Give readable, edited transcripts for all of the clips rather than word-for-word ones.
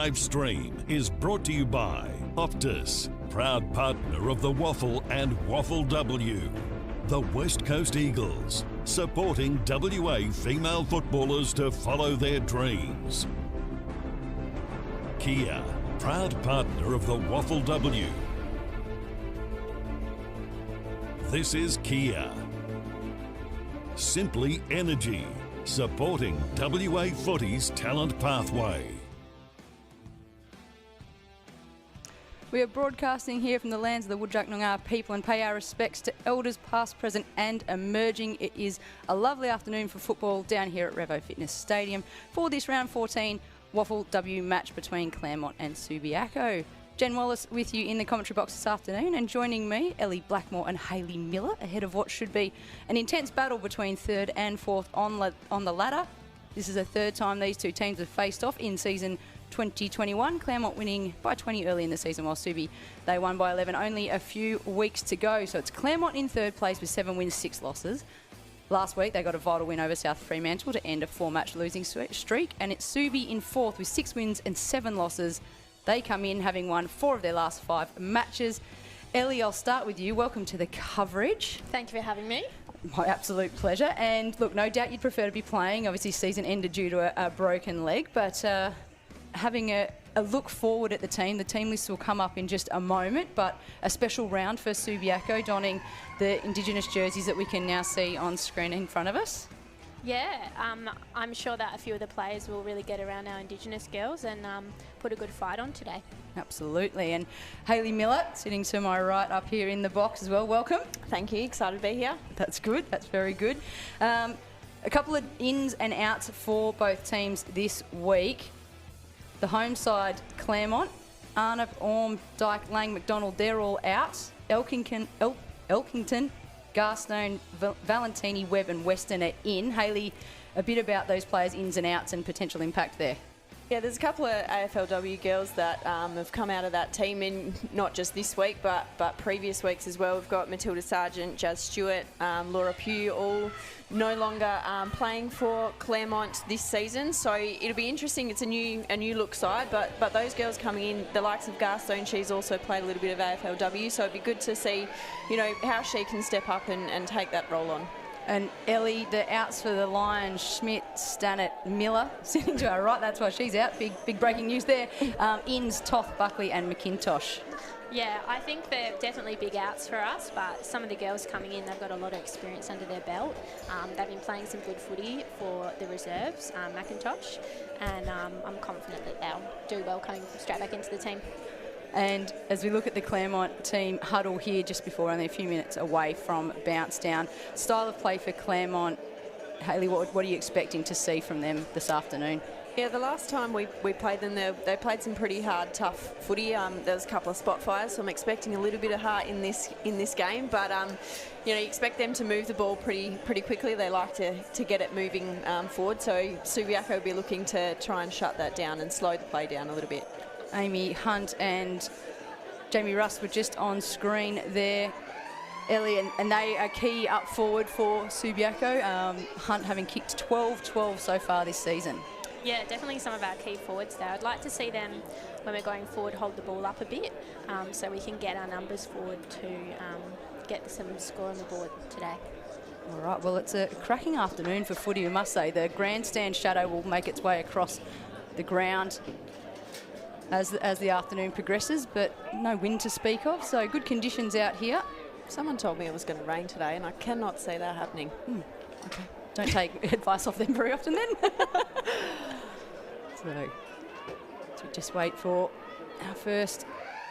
live stream is brought to you by Optus, proud partner of the WAFL and WAFLW. The West Coast Eagles, supporting WA female footballers to follow their dreams. Kia, proud partner of the WAFLW. This is Kia. Simply Energy, supporting WA Footy's talent pathway. We are broadcasting here from the lands of the Whadjuk Noongar people and pay our respects to elders past, present and emerging. It is a lovely afternoon for football down here at Revo Fitness Stadium for this round 14 WAFLW match between Claremont and Subiaco. Jen Wallace with you in the commentary box this afternoon, and joining me, Ellie Blackmore and Hayley Miller, ahead of what should be an intense battle between third and fourth on the ladder. This is the third time these two teams have faced off in season 2021. Claremont winning by 20 early in the season, while Subi, they won by 11. Only a few weeks to go. So it's Claremont in third place with 7 wins, 6 losses. Last week, they got a vital win over South Fremantle to end a 4-match losing streak. And it's Subi in fourth with 6 wins and 7 losses. They come in having won 4 of their last 5 matches. Ellie, I'll start with you. Welcome to the coverage. Thank you for having me. My absolute pleasure. And look, no doubt you'd prefer to be playing. Obviously, season ended due to a broken leg, but having a look forward at the team list will come up in just a moment, but a special round for Subiaco, donning the Indigenous jerseys that we can now see on screen in front of us. Yeah, I'm sure that a few of the players will really get around our Indigenous girls and put a good fight on today. Absolutely. And Hayley Miller, sitting to my right up here in the box as well. Welcome. Thank you. Excited to be here. That's good. That's very good. A couple of ins and outs for both teams this week. The home side, Claremont, Arnott, Orme, Dyke, Lang, McDonald, they're all out. Elkington, Garstone, Valentini, Webb and Weston are in. Hayley, a bit about those players' ins and outs and potential impact there. Yeah, there's a couple of AFLW girls that have come out of that team in not just this week, but previous weeks as well. We've got Matilda Sargent, Jazz Stewart, Laura Pugh, all no longer playing for Claremont this season. So it'll be interesting. It's a new look side, but those girls coming in, the likes of Garstone, she's also played a little bit of AFLW. So it'd be good to see, how she can step up and take that role on. And Ellie, the outs for the Lions, Schmidt, Stannett, Miller, sitting to our right. That's why she's out. Big breaking news there. Ins, Toth, Buckley and McIntosh. Yeah, I think they're definitely big outs for us, but some of the girls coming in, they've got a lot of experience under their belt. They've been playing some good footy for the reserves, McIntosh, and I'm confident that they'll do well coming straight back into the team. And as we look at the Claremont team huddle here just before, only a few minutes away from bounce down, style of play for Claremont, Hayley, what are you expecting to see from them this afternoon? Yeah, the last time we played them, they played some pretty hard, tough footy. There was a couple of spot fires, so I'm expecting a little bit of heart in this game. But you expect them to move the ball pretty quickly. They like to get it moving forward. So Subiaco will be looking to try and shut that down and slow the play down a little bit. Amy Hunt and Jamie Russ were just on screen there, Ellie, and they are key up forward for Subiaco. Hunt having kicked 12 so far this season. Yeah, definitely some of our key forwards there. I'd like to see them, when we're going forward, hold the ball up a bit so we can get our numbers forward to get some score on the board today. All right, well, it's a cracking afternoon for footy, we must say. The grandstand shadow will make its way across the ground as the afternoon progresses, but no wind to speak of, so good conditions out here. Someone told me it was going to rain today, and I cannot see that happening. Okay, don't take advice off them very often then. So we just wait for our first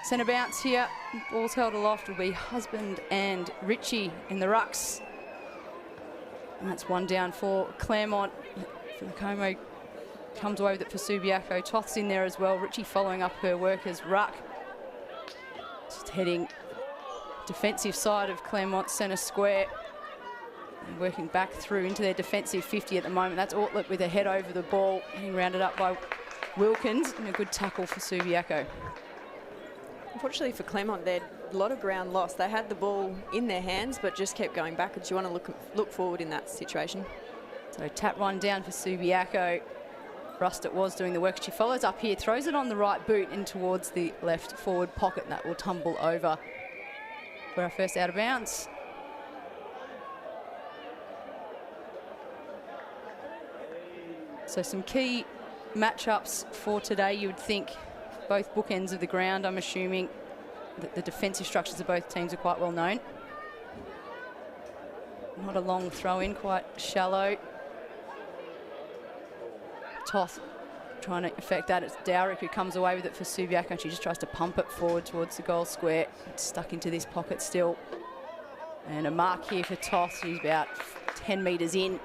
centre bounce here. Ball's held aloft will be Husband and Ritchie in the rucks. And that's one down for Claremont. For the Como comes away with it for Subiaco. Toth's in there as well. Ritchie following up her work as ruck. Just heading defensive side of Claremont centre square. And working back through into their defensive 50 at the moment. That's Ortlett with a head over the ball, getting rounded up by Wilkins, and a good tackle for Subiaco. Unfortunately for Claremont, they had a lot of ground lost. They had the ball in their hands, but just kept going backwards. You want to look forward in that situation. So tap one down for Subiaco. Rust it was doing the work. She follows up here, throws it on the right boot in towards the left forward pocket, and that will tumble over for our first out of bounds. So some key matchups for today, you would think. Both bookends of the ground, I'm assuming that the defensive structures of both teams are quite well known. Not a long throw in, quite shallow. Toth trying to affect that. It's Dowrick who comes away with it for Subiaco, and she just tries to pump it forward towards the goal square. It's stuck into this pocket still. And a mark here for Toth. She's about 10 metres in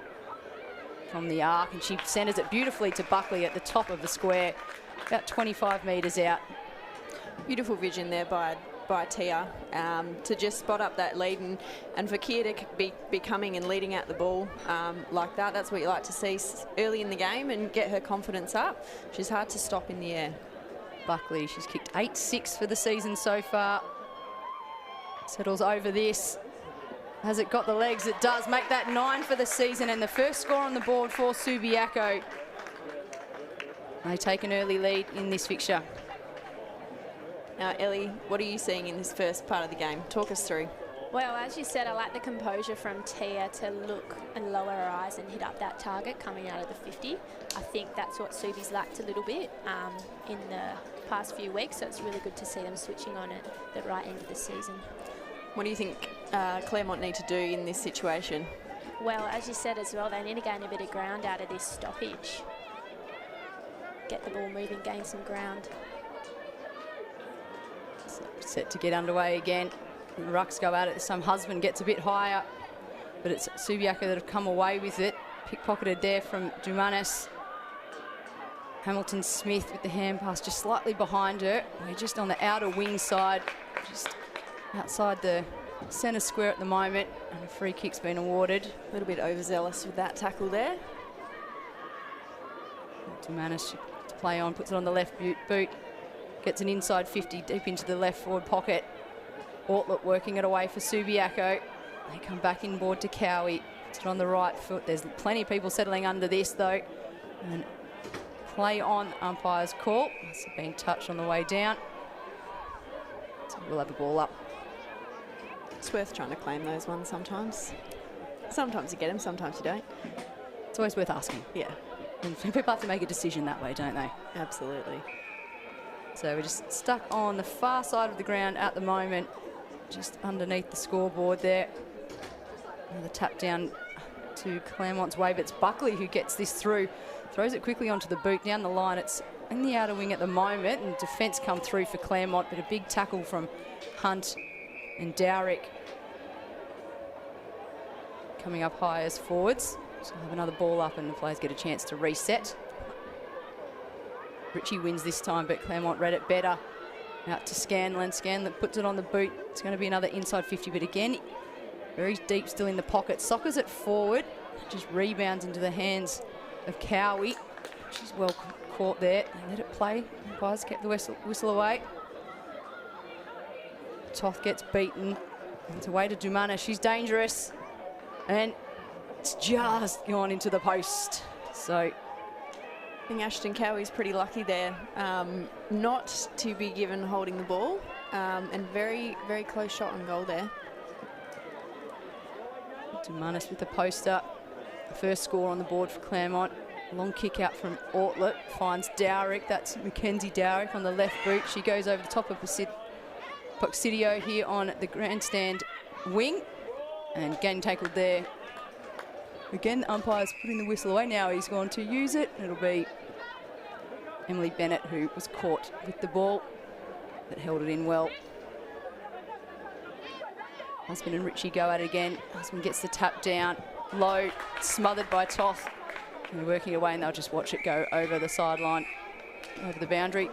from the arc, and she centres it beautifully to Buckley at the top of the square, about 25 metres out. Beautiful vision there by Tia to just spot up that lead, and for Kia to be coming and leading out the ball like that. That's what you like to see early in the game and get her confidence up. She's hard to stop in the air. Buckley, she's kicked 8-6 for the season so far. Settles over this. Has it got the legs? It does. Make that 9 for the season, and the first score on the board for Subiaco. They take an early lead in this fixture. Now, Ellie, what are you seeing in this first part of the game? Talk us through. Well, as you said, I like the composure from Tia to look and lower her eyes and hit up that target coming out of the 50. I think that's what Subi's lacked a little bit in the past few weeks, so it's really good to see them switching on at the right end of the season. What do you think Claremont need to do in this situation? Well, as you said as well, they need to gain a bit of ground out of this stoppage. Get the ball moving, gain some ground. Set to get underway again. The rucks go at it. Some husband gets a bit higher, but it's Subiaco that have come away with it. Pickpocketed there from Dumanis. Hamilton Smith with the hand pass just slightly behind her. We're just on the outer wing side, just outside the centre square at the moment, and a free kick's been awarded. A little bit overzealous with that tackle there. Dumanis to play on, puts it on the left boot. Gets an inside 50 deep into the left forward pocket. Ortlet working it away for Subiaco. They come back inboard to Cowie. Puts it on the right foot. There's plenty of people settling under this though. And play on, umpire's call. Must have been touched on the way down. So we'll have the ball up. It's worth trying to claim those ones sometimes. Sometimes you get them, sometimes you don't. It's always worth asking. Yeah. And people have to make a decision that way, don't they? Absolutely. So we're just stuck on the far side of the ground at the moment, just underneath the scoreboard there. Another tap down to Claremont's way, but it's Buckley who gets this through. Throws it quickly onto the boot, down the line. It's in the outer wing at the moment, and defence come through for Claremont, but a big tackle from Hunt and Dowrick. Coming up high as forwards. So we'll have another ball up and the players get a chance to reset. Ritchie wins this time, but Claremont read it better. Out to Scanlon. Scanlon puts it on the boot. It's going to be another inside 50, but again, very deep still in the pocket. Soccers it forward. Just rebounds into the hands of Cowie. She's well caught there. They let it play. Umpires kept the whistle away. Toth gets beaten. It's away to Dumana. She's dangerous. And it's just gone into the post. So I think Ashton Cowie's pretty lucky there not to be given holding the ball, and very, very close shot on goal there. Dumanis with the poster. The first score on the board for Claremont. Long kick out from Ortlet. Finds Dowrick. That's Mackenzie Dowrick on the left boot. She goes over the top of Poxidio here on the grandstand wing. And getting tackled there. Again, the umpire's putting the whistle away. Now he's going to use it. It'll be Emily Bennett who was caught with the ball, but held it in well. Husband and Ritchie go at it again. Husband gets the tap down. Low, smothered by Toth. They're working away and they'll just watch it go over the sideline, over the boundary.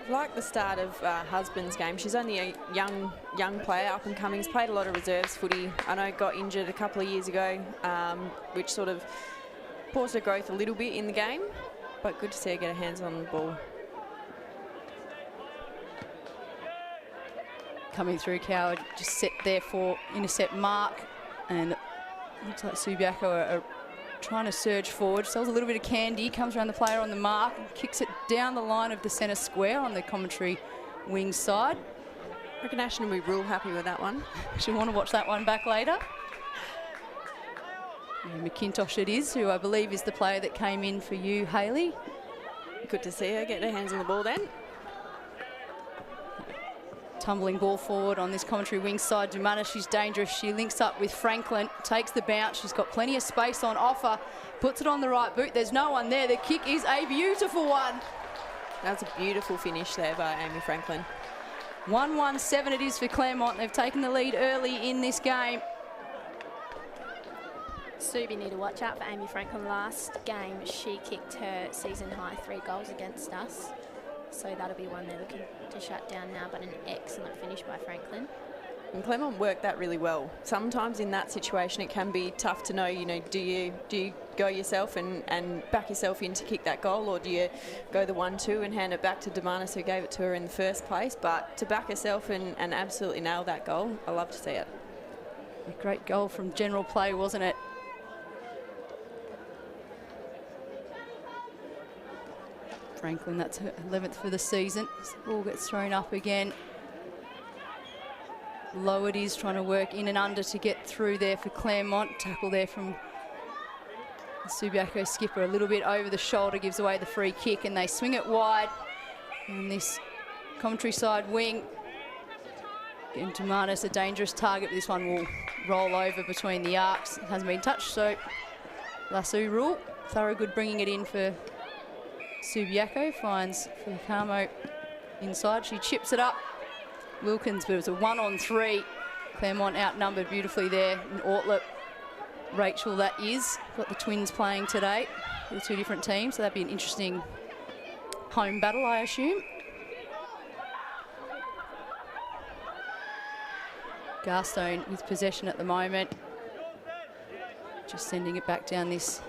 Like the start of Husband's game, she's only a young player, up and coming. She's played a lot of reserves footy. I know got injured a couple of years ago, which sort of paused her growth a little bit in the game, but good to see her get her hands on the ball. Coming through, Coward just set there for intercept mark, and looks like Subiaco are trying to surge forward. Sells a little bit of candy, comes around the player on the mark, and kicks it down the line of the centre square on the commentary wing side. I reckon Ashton will be real happy with that one. She'll want to watch that one back later. And McIntosh it is, who I believe is the player that came in for you, Hayley. Good to see her get her hands on the ball then. Tumbling ball forward on this commentary wing side. Dumana, she's dangerous. She links up with Franklin, takes the bounce. She's got plenty of space on offer. Puts it on the right boot. There's no one there. The kick is a beautiful one. That's a beautiful finish there by Amy Franklin. 1-1-7 it is for Claremont. They've taken the lead early in this game. Subi need to watch out for Amy Franklin. Last game, she kicked her season high 3 goals against us. So that'll be one they're looking to shut down now, but an excellent finish by Franklin. And Claremont worked that really well. Sometimes in that situation it can be tough to know, you know, do you go yourself and back yourself in to kick that goal, or do you go the 1-2 and hand it back to Demanis, who gave it to her in the first place? But to back herself and absolutely nail that goal, I love to see it. A great goal from general play, wasn't it? Franklin, that's her 11th for the season. Ball gets thrown up again. Low it is, trying to work in and under to get through there for Claremont. Tackle there from the Subiaco skipper, a little bit over the shoulder, gives away the free kick, and they swing it wide. And this commentary side wing, getting to Marnus, a dangerous target, but this one will roll over between the arcs. It hasn't been touched, so lasso rule. Thorogood bringing it in for Subiaco, finds Fulicamo inside. She chips it up. Wilkins, but it was a 1-on-3. Claremont outnumbered beautifully there. And Ortlip, Rachel, that is. Got the twins playing today. The two different teams, so that'd be an interesting home battle, I assume. Garstone with possession at the moment. Just sending it back down this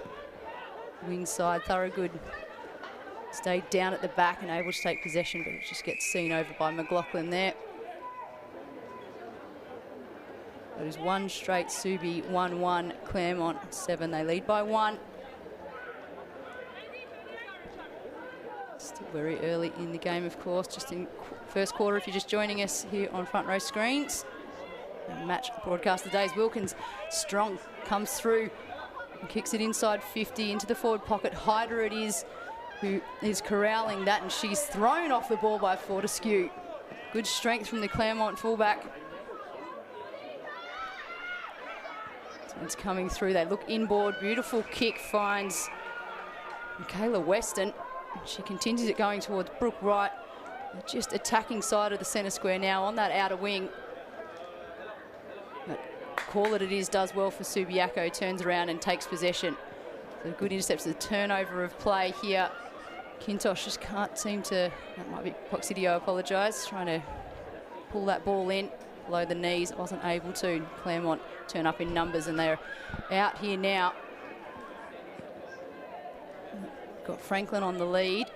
wing side. Thorogood stayed down at the back and able to take possession, but it just gets seen over by McLaughlin there. It is 1 straight Subi, 1-1 Claremont, 7. They lead by 1. Still very early in the game, of course, just in first quarter if you're just joining us here on front row screens. And match broadcast of the days. Wilkins, strong, comes through and kicks it inside 50 into the forward pocket. Hyder it is, who is corralling that, and she's thrown off the ball by Fortescue. Good strength from the Claremont fullback. It's coming through. They look inboard. Beautiful kick finds Michaela Weston. She continues it going towards Brooke Wright. Just attacking side of the centre square now on that outer wing. But call it is, does well for Subiaco. Turns around and takes possession. So good intercepts, the turnover of play here. Kintosh just can't seem to, that might be Poxidio, I apologise, trying to pull that ball in below the knees, wasn't able to. Claremont turn up in numbers and they're out here now. Got Franklin on the lead.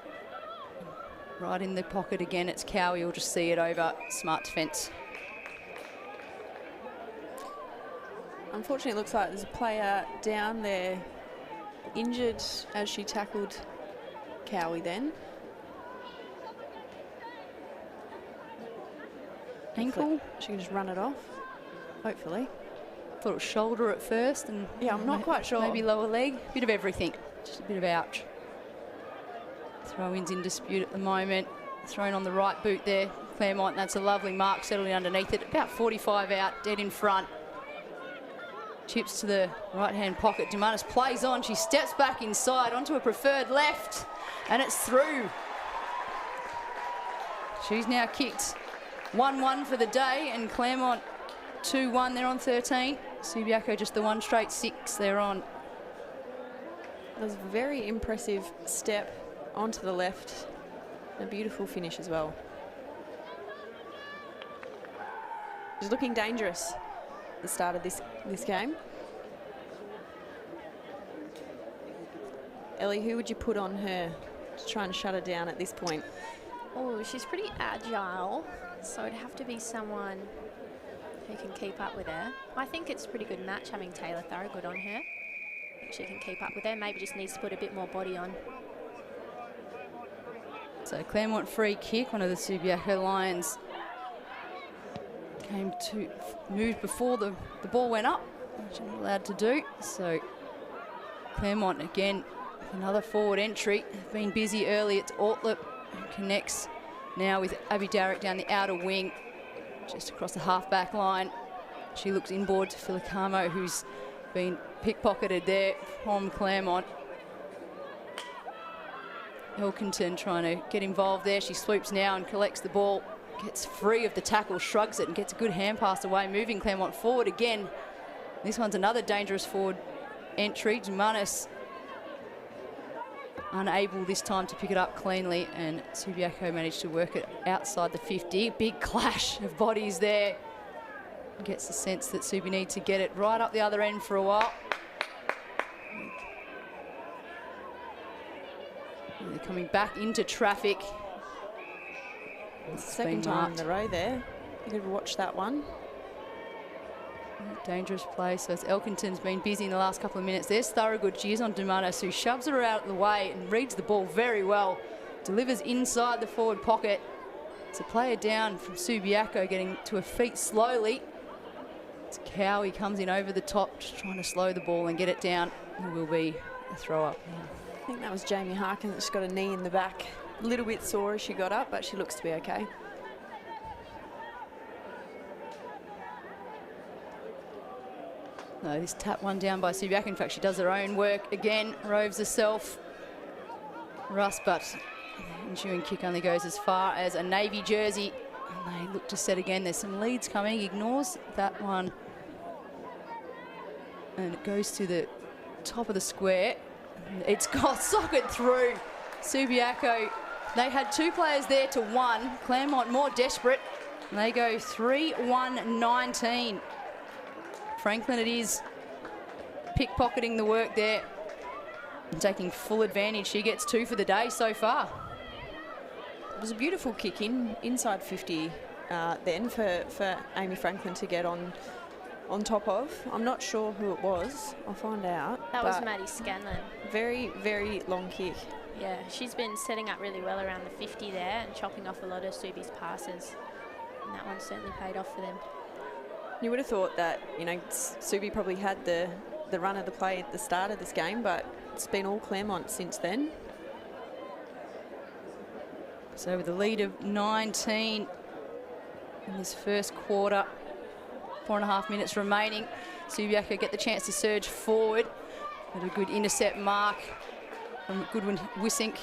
Right in the pocket again, it's Cowie, you'll just see it over. Smart defence. Unfortunately, it looks like there's a player down there injured as she tackled Cowie then. Ankle? She can just run it off, hopefully. Thought it was shoulder at first, and yeah, I'm not quite sure. Maybe lower leg, bit of everything, just a bit of ouch. Throw-ins in dispute at the moment. Thrown on the right boot there, Claremont. That's a lovely mark, settling underneath it. About 45 out, dead in front. Chips to the right-hand pocket. Dumanis plays on. She steps back inside onto a preferred left, and it's through. She's now kicked 1-1 for the day, and Claremont 2-1. They're on 13. Subiaco just the 1 straight 6 they're on. That was a very impressive step onto the left. A beautiful finish as well. She's looking dangerous at the start of this game. Ellie, who would you put on her to try and shut her down at this point? Oh, she's pretty agile, so it'd have to be someone who can keep up with her. I think it's a pretty good match having Taylor Thorogood on her. she can keep up with her. Maybe just needs to put a bit more body on. So Claremont free kick, one of the Subiaco Lions came to move before the ball went up, which I'm not allowed to do. So Claremont again, another forward entry. Been busy early. It's Ortlip who connects now with Abby Darrick down the outer wing, just across the half-back line. She looks inboard to Filicamo, who's been pickpocketed there from Claremont. Elkington trying to get involved there. She swoops now and collects the ball, gets free of the tackle, shrugs it and gets a good hand pass away, moving Claremont forward again. This one's another dangerous forward entry. Dumanis unable this time to pick it up cleanly, and Subiaco managed to work it outside the 50. Big clash of bodies there. Gets the sense that Subi need to get it right up the other end for a while. And they're coming back into traffic. Second time in the row there. You could watch that one. Dangerous play. So it's Elkington's been busy in the last couple of minutes. There's Thorogood. She is on Dumanis, who shoves her out of the way and reads the ball very well. Delivers inside the forward pocket. It's a player down from Subiaco, getting to her feet slowly. It's Cowie comes in over the top, just trying to slow the ball and get it down. It will be a throw up. I think that was Jamie Harkin that's got a knee in the back. A little bit sore as she got up, but she looks to be okay. No, this tap one down by Subiaco. In fact, she does her own work again, roves herself. Russ, but the ensuing kick only goes as far as a navy jersey. And they look to set again. There's some leads coming, ignores that one. And it goes to the top of the square. It's got socket through. Subiaco, they had two players there to one. Claremont more desperate. And they go 3-1-19. Franklin it is, pickpocketing the work there and taking full advantage. She gets 2 for the day so far. It was a beautiful kick inside 50 then for Amy Franklin to get on top of. I'm not sure who it was. I'll find out. That was Maddie Scanlon. Very, very long kick. Yeah, she's been setting up really well around the 50 there and chopping off a lot of Subi's passes. And that one certainly paid off for them. You would have thought that, you know, Subi probably had the run of the play at the start of this game, but it's been all Claremont since then. So with a lead of 19 in this first quarter, 4.5 minutes remaining, Subiaco get the chance to surge forward. With a good intercept mark from Goodwin Wissink.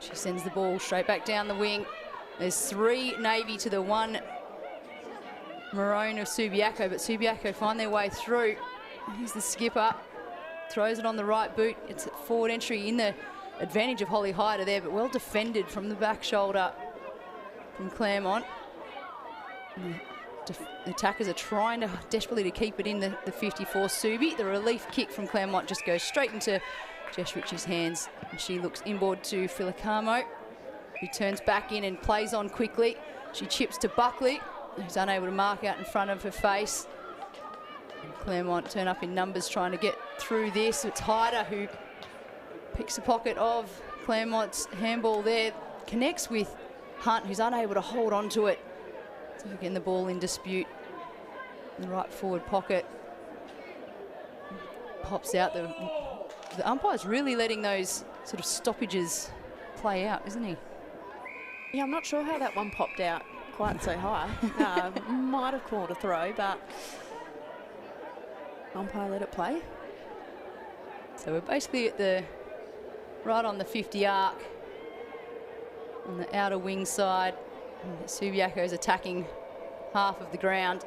She sends the ball straight back down the wing. There's 3 Navy to the 1 Maroon of Subiaco, but Subiaco find their way through. Here's the skipper, throws it on the right boot. It's a forward entry in the advantage of Holly Hyder there, but well defended from the back shoulder from Claremont. The attackers are trying to desperately to keep it in the 54 Subi. The relief kick from Claremont just goes straight into Jess Ritchie's hands, and she looks inboard to Filicamo, who turns back in and plays on quickly. She chips to Buckley, who's unable to mark out in front of her face. And Claremont turn up in numbers trying to get through this. It's Hyder who picks the pocket of Claremont's handball there, connects with Hunt, who's unable to hold on to it. So again, the ball in dispute in the right forward pocket. Pops out. The umpire's really letting those sort of stoppages play out, isn't he? Yeah, I'm not sure how that one popped out quite so high. Might have called a throw, but umpire let it play. So we're basically at the right on the 50 arc on the outer wing side. Subiaco is attacking half of the ground.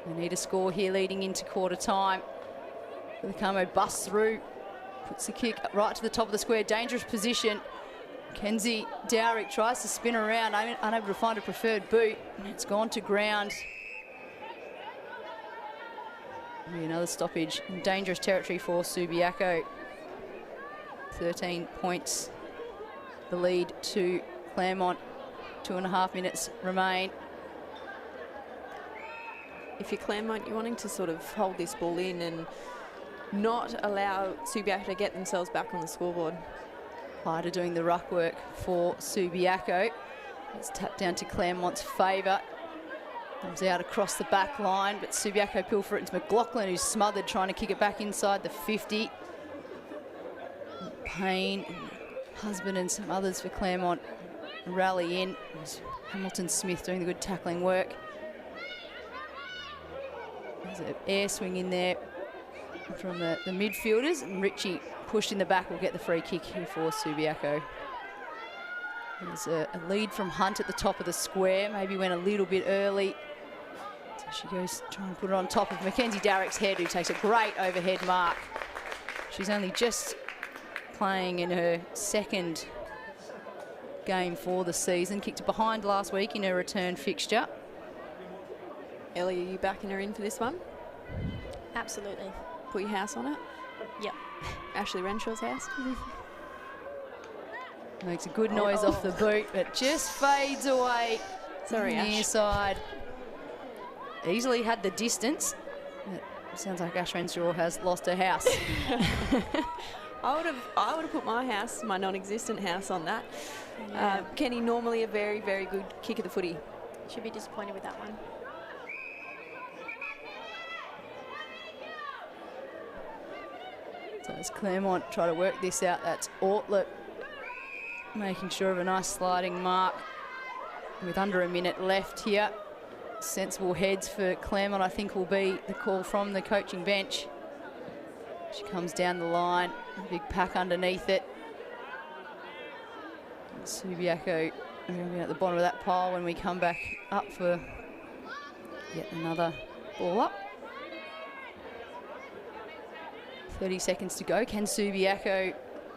They need a score here leading into quarter time. Filicamo busts through, puts the kick right to the top of the square. Dangerous position. Kenzie Dowrick tries to spin around, unable to find a preferred boot. It's gone to ground. Another stoppage in dangerous territory for Subiaco. 13 points. The lead to Claremont. 2.5 minutes remain. If you're Claremont, you're wanting to sort of hold this ball in not allow Subiaco to get themselves back on the scoreboard. Hyder doing the ruck work for Subiaco. It's tapped down to Claremont's favour. Comes out across the back line, but Subiaco pilfer it into McLaughlin, who's smothered trying to kick it back inside the 50. Payne, husband and some others for Claremont rally in. There's Hamilton Smith doing the good tackling work. There's an air swing in there from the midfielders, and Ritchie pushed in the back will get the free kick here for Subiaco. There's a lead from Hunt at the top of the square, maybe went a little bit early. So she goes trying to put it on top of Mackenzie Darrick's head, who takes a great overhead mark. She's only just playing in her second game for the season. Kicked it behind last week in her return fixture. Ellie, are you backing her in for this one? Absolutely. Put your house on it? Yep. Ashley Renshaw's house? Makes a good noise off the boot, but just fades away. Sorry, near Ash. side. Easily had the distance. It sounds like Ash Renshaw has lost her house. I would have put my house, my non-existent house, on that. Yeah. Kenny, normally a very, very good kick of the footy. Should be disappointed with that one. So as Claremont try to work this out, that's Ortlett making sure of a nice sliding mark with under a minute left here. Sensible heads for Claremont, I think, will be the call from the coaching bench. She comes down the line, a big pack underneath it. Subiaco are going to be at the bottom of that pile when we come back up for yet another ball up. 30 seconds to go. Can Subiaco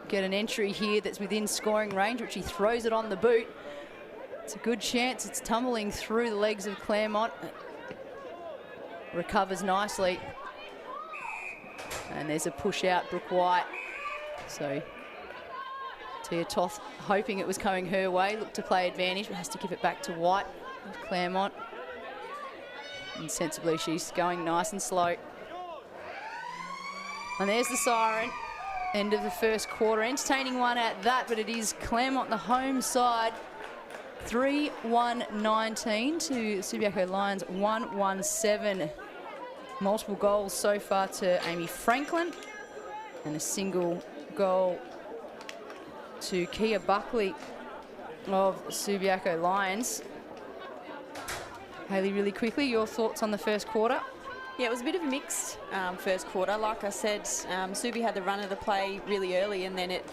get an entry here that's within scoring range, which he throws it on the boot? It's a good chance. It's tumbling through the legs of Claremont. Recovers nicely. And there's a push out, Brooke White. So Tia Toth, hoping it was coming her way, looked to play advantage, but has to give it back to White of Claremont. And sensibly, she's going nice and slow. And there's the siren. End of the first quarter. Entertaining one at that, but it is Claremont, the home side. 3-1-19 to Subiaco Lions 1-1-7. Multiple goals so far to Amy Franklin, and a single goal to Kia Buckley of Subiaco Lions. Hayley, really quickly, your thoughts on the first quarter? Yeah, it was a bit of a mixed first quarter. Like I said, Subi had the run of the play really early, and then it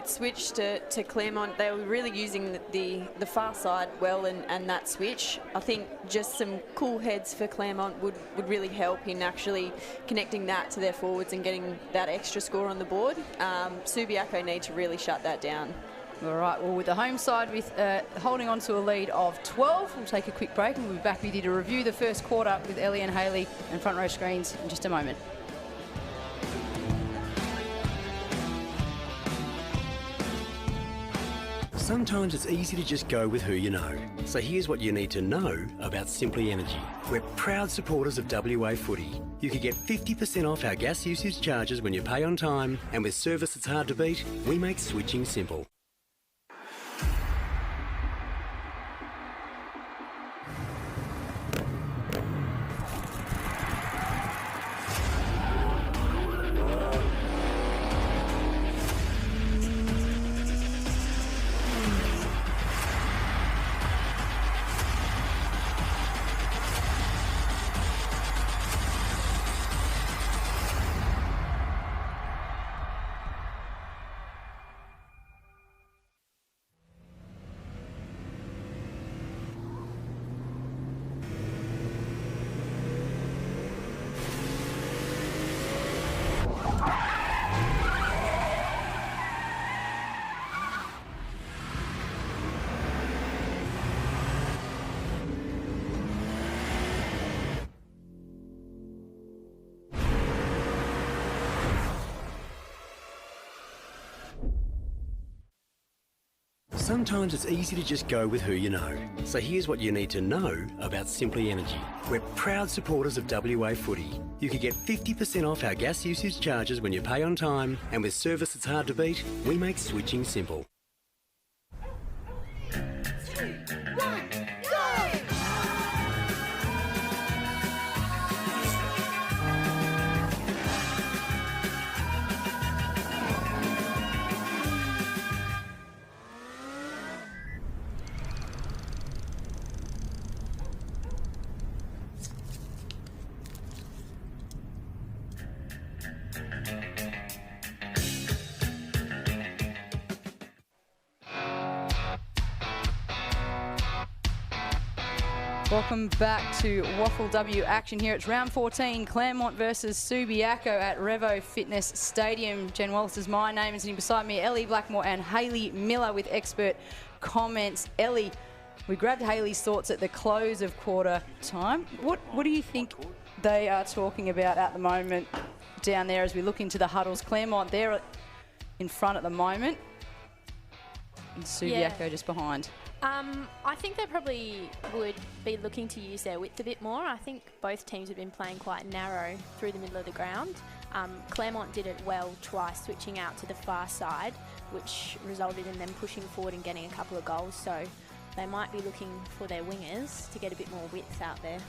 switched to Claremont. They were really using the far side well, and that switch. I think just some cool heads for Claremont would really help in actually connecting that to their forwards and getting that extra score on the board. Subiaco need to really shut that down. All right, well, with the home side with holding on to a lead of 12, we'll take a quick break and we'll be back with you to review the first quarter with Ellie and Hayley and Front Row Screens in just a moment. Sometimes it's easy to just go with who you know. So here's what you need to know about Simply Energy. We're proud supporters of WA Footy. You can get 50% off our gas usage charges when you pay on time, and with service that's hard to beat, we make switching simple. Sometimes it's easy to just go with who you know. So here's what you need to know about Simply Energy. We're proud supporters of WA Footy. You can get 50% off our gas usage charges when you pay on time, and with service that's hard to beat, we make switching simple. Welcome back to WAFLW action here. It's round 14, Claremont versus Subiaco at Revo Fitness Stadium. Jen Wallace is my name, and sitting beside me, Ellie Blackmore and Hayley Miller with expert comments. Ellie, we grabbed Hayley's thoughts at the close of quarter time. What do you think they are talking about at the moment down there as we look into the huddles? Claremont, they're in front at the moment, and Subiaco just behind. I think they probably would be looking to use their width a bit more. I think both teams have been playing quite narrow through the middle of the ground. Claremont did it well twice, switching out to the far side, which resulted in them pushing forward and getting a couple of goals. So they might be looking for their wingers to get a bit more width out there.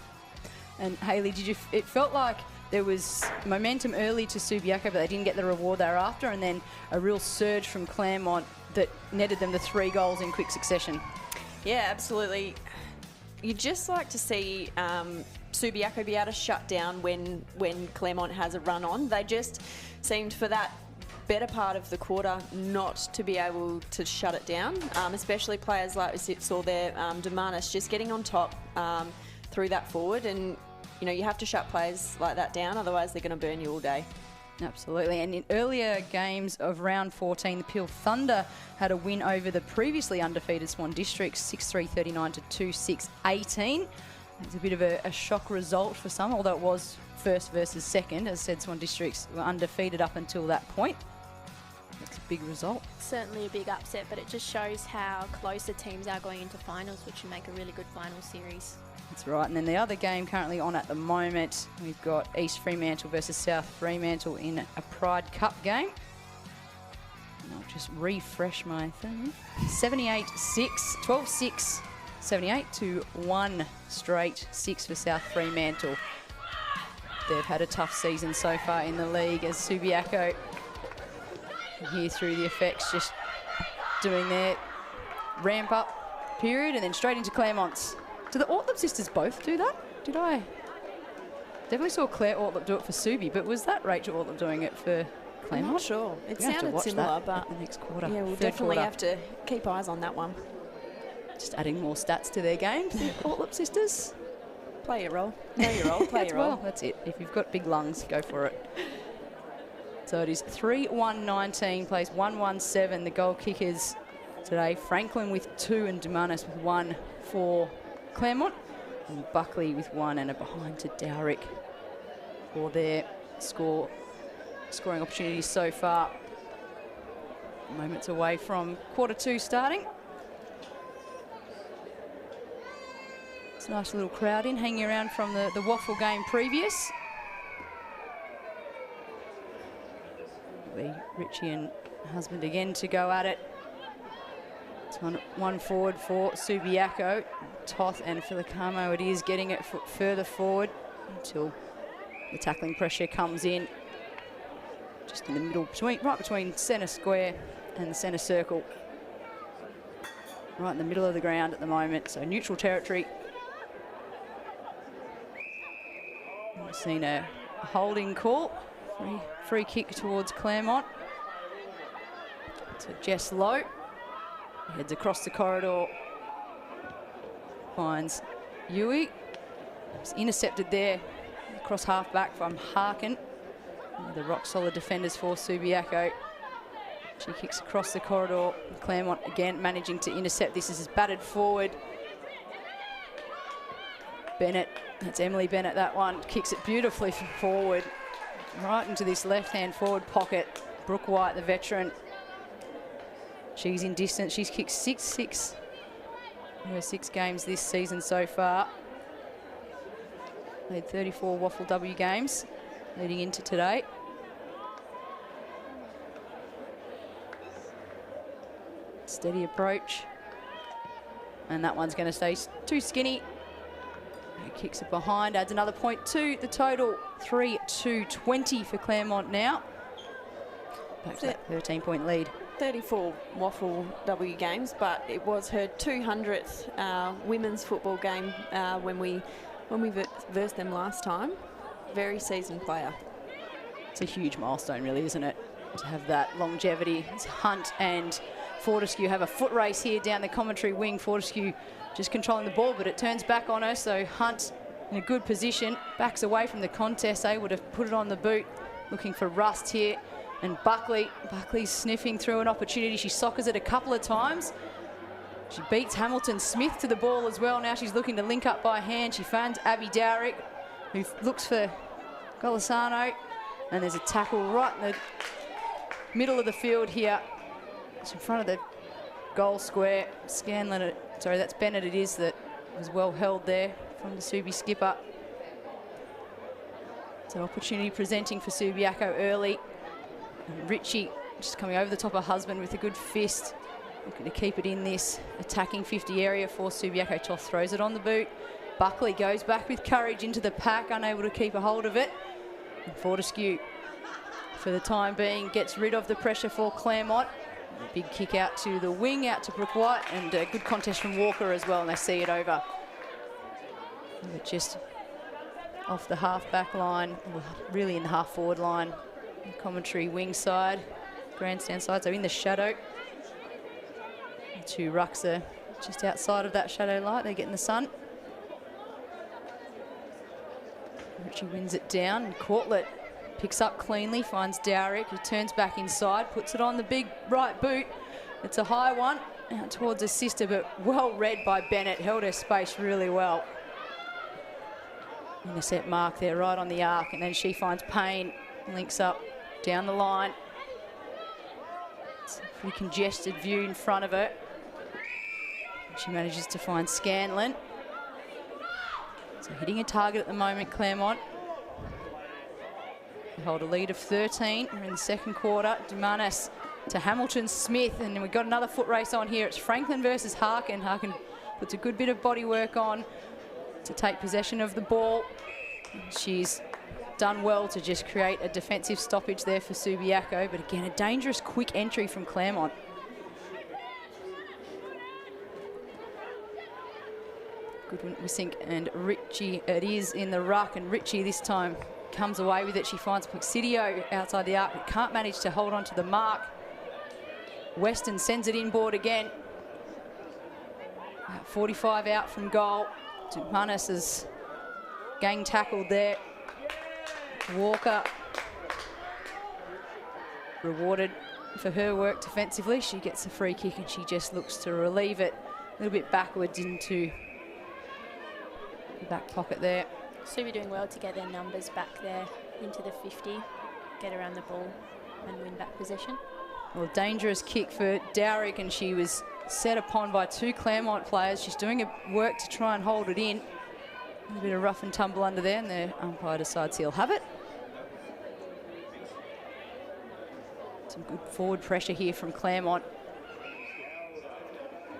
And Hayley, it felt like there was momentum early to Subiaco, but they didn't get the reward they were after, and then a real surge from Claremont that netted them the 3 goals in quick succession. Yeah, absolutely. You'd just like to see Subiaco be able to shut down when Claremont has a run on. They just seemed for that better part of the quarter not to be able to shut it down, especially players like we saw there, Demanis just getting on top through that forward. And, you know, you have to shut players like that down, otherwise they're going to burn you all day. Absolutely. And in earlier games of round 14, the Peel Thunder had a win over the previously undefeated Swan Districts, 6-3-39 to 2-6-18. It's a bit of a shock result for some, although it was first versus second. As said, Swan Districts were undefeated up until that point. That's a big result. Certainly a big upset, but it just shows how close the teams are going into finals, which would make a really good final series. That's right. And then the other game currently on at the moment, we've got East Fremantle versus South Fremantle in a Pride Cup game. And I'll just refresh my thing. 78-6, 12-6, 78 to 1 straight 6 for South Fremantle. They've had a tough season so far in the league as Subiaco here through the effects, just doing their ramp up period and then straight into Claremont's. Do the Ortleb sisters both do that? Did I? Definitely saw Claire Ortleb do it for Subi, but was that Rachel Ortleb doing it for Claremont? I'm not sure. It sounded similar, but the next quarter. Yeah, we'll definitely have to keep eyes on that one. Just adding more stats to their game. The Ortleb sisters. Play your role. Know your role. Play your role. Well, that's it. If you've got big lungs, go for it. So it is 3-1-19, plays 1-1-7. The goal kickers today, Franklin with 2 and Demanis with 1 for Claremont, and Buckley with 1 and a behind to Dowrick for their scoring opportunities so far. Moments away from quarter 2 starting. It's a nice little crowd in, hanging around from the Waffle game previous. Richie and husband again to go at it. It's one forward for Subiaco. Toth and Filicamo it is, getting it further forward until the tackling pressure comes in. Just in the middle, right between centre square and the centre circle. Right in the middle of the ground at the moment, so neutral territory. We've seen a holding call. Free kick towards Claremont. To Jess Lowe. Heads across the corridor. Finds Yui. It's intercepted there. Across half back from Harkin. The rock-solid defenders for Subiaco. She kicks across the corridor. Claremont again managing to intercept this. This is battered forward. Bennett, that's Emily Bennett, that one. Kicks it beautifully forward. Right into this left-hand forward pocket. Brooke White, the veteran. She's in distance. She's kicked 6-6 in her 6 games this season so far. Played 34 WAFLW games leading into today. Steady approach. And that one's going to stay too skinny. He kicks it behind, adds another point to the total. 3-2-20 for Claremont now. Back to that 13-point lead. 34 WAFLW games, but it was her 200th women's football game when we versed them last time. Very seasoned player. It's a huge milestone, really, isn't it? To have that longevity. It's Hunt and Fortescue have a foot race here down the commentary wing. Fortescue just controlling the ball, but it turns back on her, so Hunt in a good position, backs away from the contest, able to put it on the boot, looking for Rust here. And Buckley's sniffing through an opportunity. She soccers it a couple of times. She beats Hamilton Smith to the ball as well. Now she's looking to link up by hand. She finds Abby Dowrick, who looks for Golisano. And there's a tackle right in the middle of the field here. It's in front of the goal square. Scanlon, sorry, that's Bennett it is, that was well held there from the Subi skipper. It's an opportunity presenting for Subiaco early. And Ritchie just coming over the top of husband with a good fist. Looking to keep it in this attacking 50 area for Subiaco. Toth throws it on the boot. Buckley goes back with courage into the pack, unable to keep a hold of it. And Fortescue, for the time being, gets rid of the pressure for Claremont. A big kick out to the wing, out to Brooke White, and a good contest from Walker as well, and they see it over. And just off the half-back line, really in the half-forward line. Commentary wing side, grandstand side, so in the shadow. The 2 rucks are just outside of that shadow light. They get in the sun. Ritchie wins it down, and Cortlet picks up cleanly, finds Dowrick, who turns back inside, puts it on the big right boot. It's a high one, out towards her sister, but well read by Bennett, held her space really well. Intercept mark there, right on the arc, and then she finds Payne, links up down the line. It's a pretty congested view in front of her. She manages to find Scanlon. So hitting a target at the moment, Claremont. They hold a lead of 13. We're in the second quarter. Dumanis to Hamilton Smith, and we've got another foot race on here. It's Franklin versus Harkin. Harkin puts a good bit of body work on to take possession of the ball. She's done well to just create a defensive stoppage there for Subiaco, but again, a dangerous quick entry from Claremont. Goodwin, Wissink and Ritchie, it is in the ruck, and Ritchie this time comes away with it. She finds Plaxidio outside the arc, but can't manage to hold on to the mark. Weston sends it inboard again. 45 out from goal. Manis is gang tackled there. Walker rewarded for her work defensively. She gets a free kick and she just looks to relieve it a little bit backwards into the back pocket there. Subi doing well to get their numbers back there into the 50, get around the ball and win back possession. Well, dangerous kick for Dowrick, and she was set upon by 2 Claremont players. She's doing a work to try and hold it in. A bit of rough and tumble under there, and the umpire decides he'll have it. Some good forward pressure here from Claremont.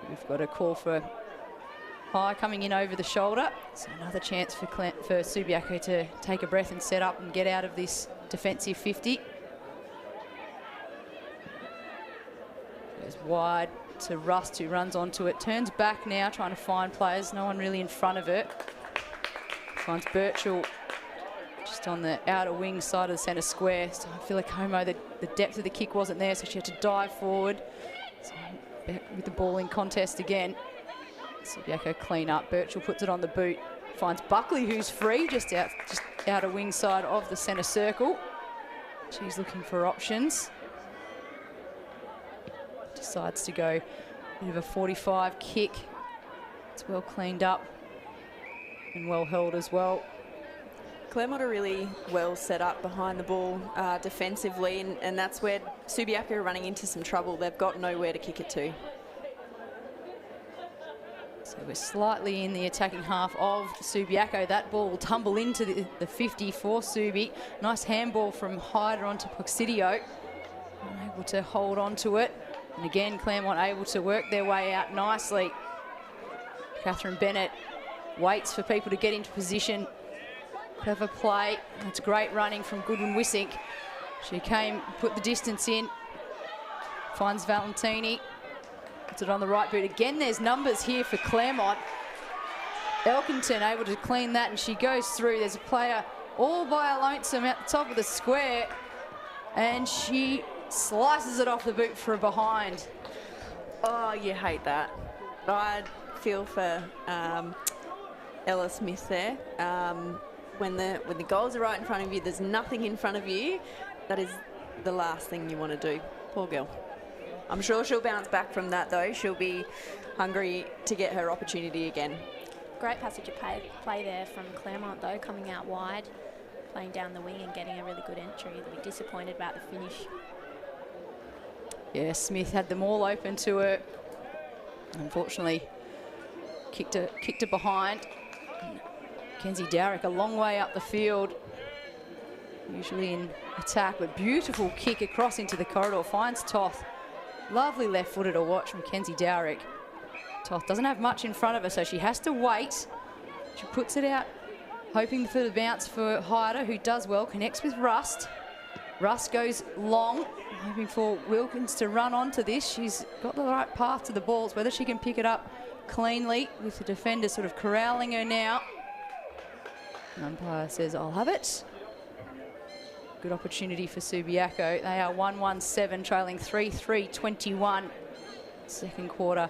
We've got a call for high coming in over the shoulder. So another chance for Subiaco to take a breath and set up and get out of this defensive 50. Goes wide to Rust, who runs onto it. Turns back now, trying to find players. No one really in front of her. Finds Birchall just on the outer wing side of the centre square. So I feel like Homo, the depth of the kick wasn't there, so she had to dive forward. So back with the ball in contest again. Subiaco clean up. Birchall puts it on the boot. Finds Buckley, who's free, just outer wing side of the centre circle. She's looking for options. Decides to go a bit of a 45 kick. It's well cleaned up and well held as well. Claremont are really well set up behind the ball defensively, and that's where Subiaco are running into some trouble. They've got nowhere to kick it to. So we're slightly in the attacking half of Subiaco. That ball will tumble into the 50 for Subi. Nice handball from Hyder onto Poxidio. Able to hold on to it. And again, Claremont able to work their way out nicely. Catherine Bennett waits for people to get into position. Clever play. That's great running from Goodwin Wissink. She came, put the distance in. Finds Valentini. Puts it on the right boot. Again, there's numbers here for Claremont. Elkington able to clean that, and she goes through. There's a player all by her lonesome at the top of the square, and she slices it off the boot for a behind. Oh, you hate that. I feel for Ella Smith there. When the goals are right in front of you, there's nothing in front of you. That is the last thing you want to do. Poor girl. I'm sure she'll bounce back from that, though. She'll be hungry to get her opportunity again. Great passage of play there from Claremont, though, coming out wide, playing down the wing and getting a really good entry. They'll be disappointed about the finish. Yeah, Smith had them all open to her. Unfortunately, kicked her behind. Kenzie Dowrick a long way up the field, usually in attack, but beautiful kick across into the corridor, finds Toth. Lovely left-footer to watch from Kenzie Dowrick. Toth doesn't have much in front of her, so she has to wait. She puts it out, hoping for the bounce for Hyder, who does well, connects with Rust. Rust goes long, hoping for Wilkins to run onto this. She's got the right path to the balls, whether she can pick it up cleanly with the defender sort of corralling her now. The umpire says, I'll have it. Good opportunity for Subiaco. They are 1-1-7, trailing 3-3-21. Second quarter,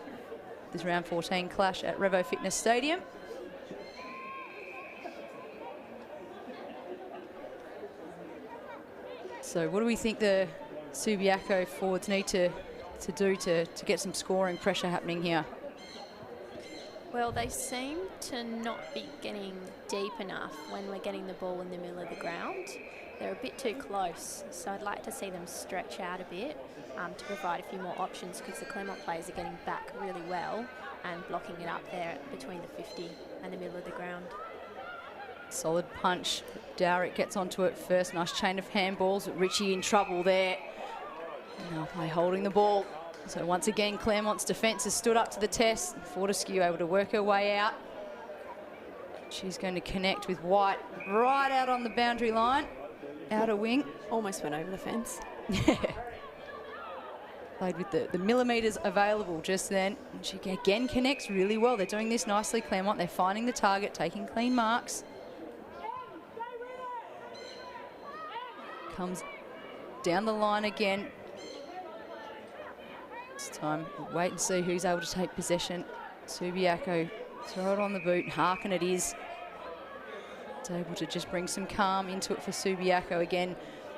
this round 14 clash at Revo Fitness Stadium. So what do we think the Subiaco forwards need to do to get some scoring pressure happening here? Well, they seem to not be getting deep enough when we're getting the ball in the middle of the ground. They're a bit too close, so I'd like to see them stretch out a bit to provide a few more options, because the Claremont players are getting back really well and blocking it up there between the 50 and the middle of the ground. Solid punch. Dowrick gets onto it first. Nice chain of handballs. Ritchie in trouble there. Now play holding the ball. So once again, Claremont's defence has stood up to the test. Fortescue able to work her way out. She's going to connect with White right out on the boundary line. Outer wing. Almost went over the fence. Yeah. Played with the millimetres available just then. And she again connects really well. They're doing this nicely, Claremont. They're finding the target, taking clean marks. Comes down the line again. This time, we'll wait and see who's able to take possession. Subiaco, throw it on the boot. Harkin it is. It's able to just bring some calm into it for Subiaco. Again,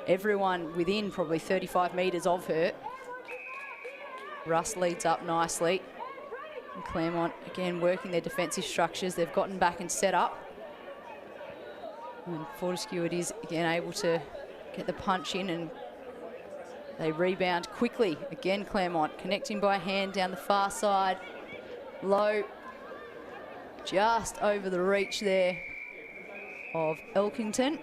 everyone within probably 35 metres of her. Russ leads up nicely. And Claremont, again, working their defensive structures. They've gotten back and set up. And Fortescue it is, again, able to get the punch in, and they rebound quickly. Again, Claremont connecting by hand down the far side. Low, just over the reach there of Elkington.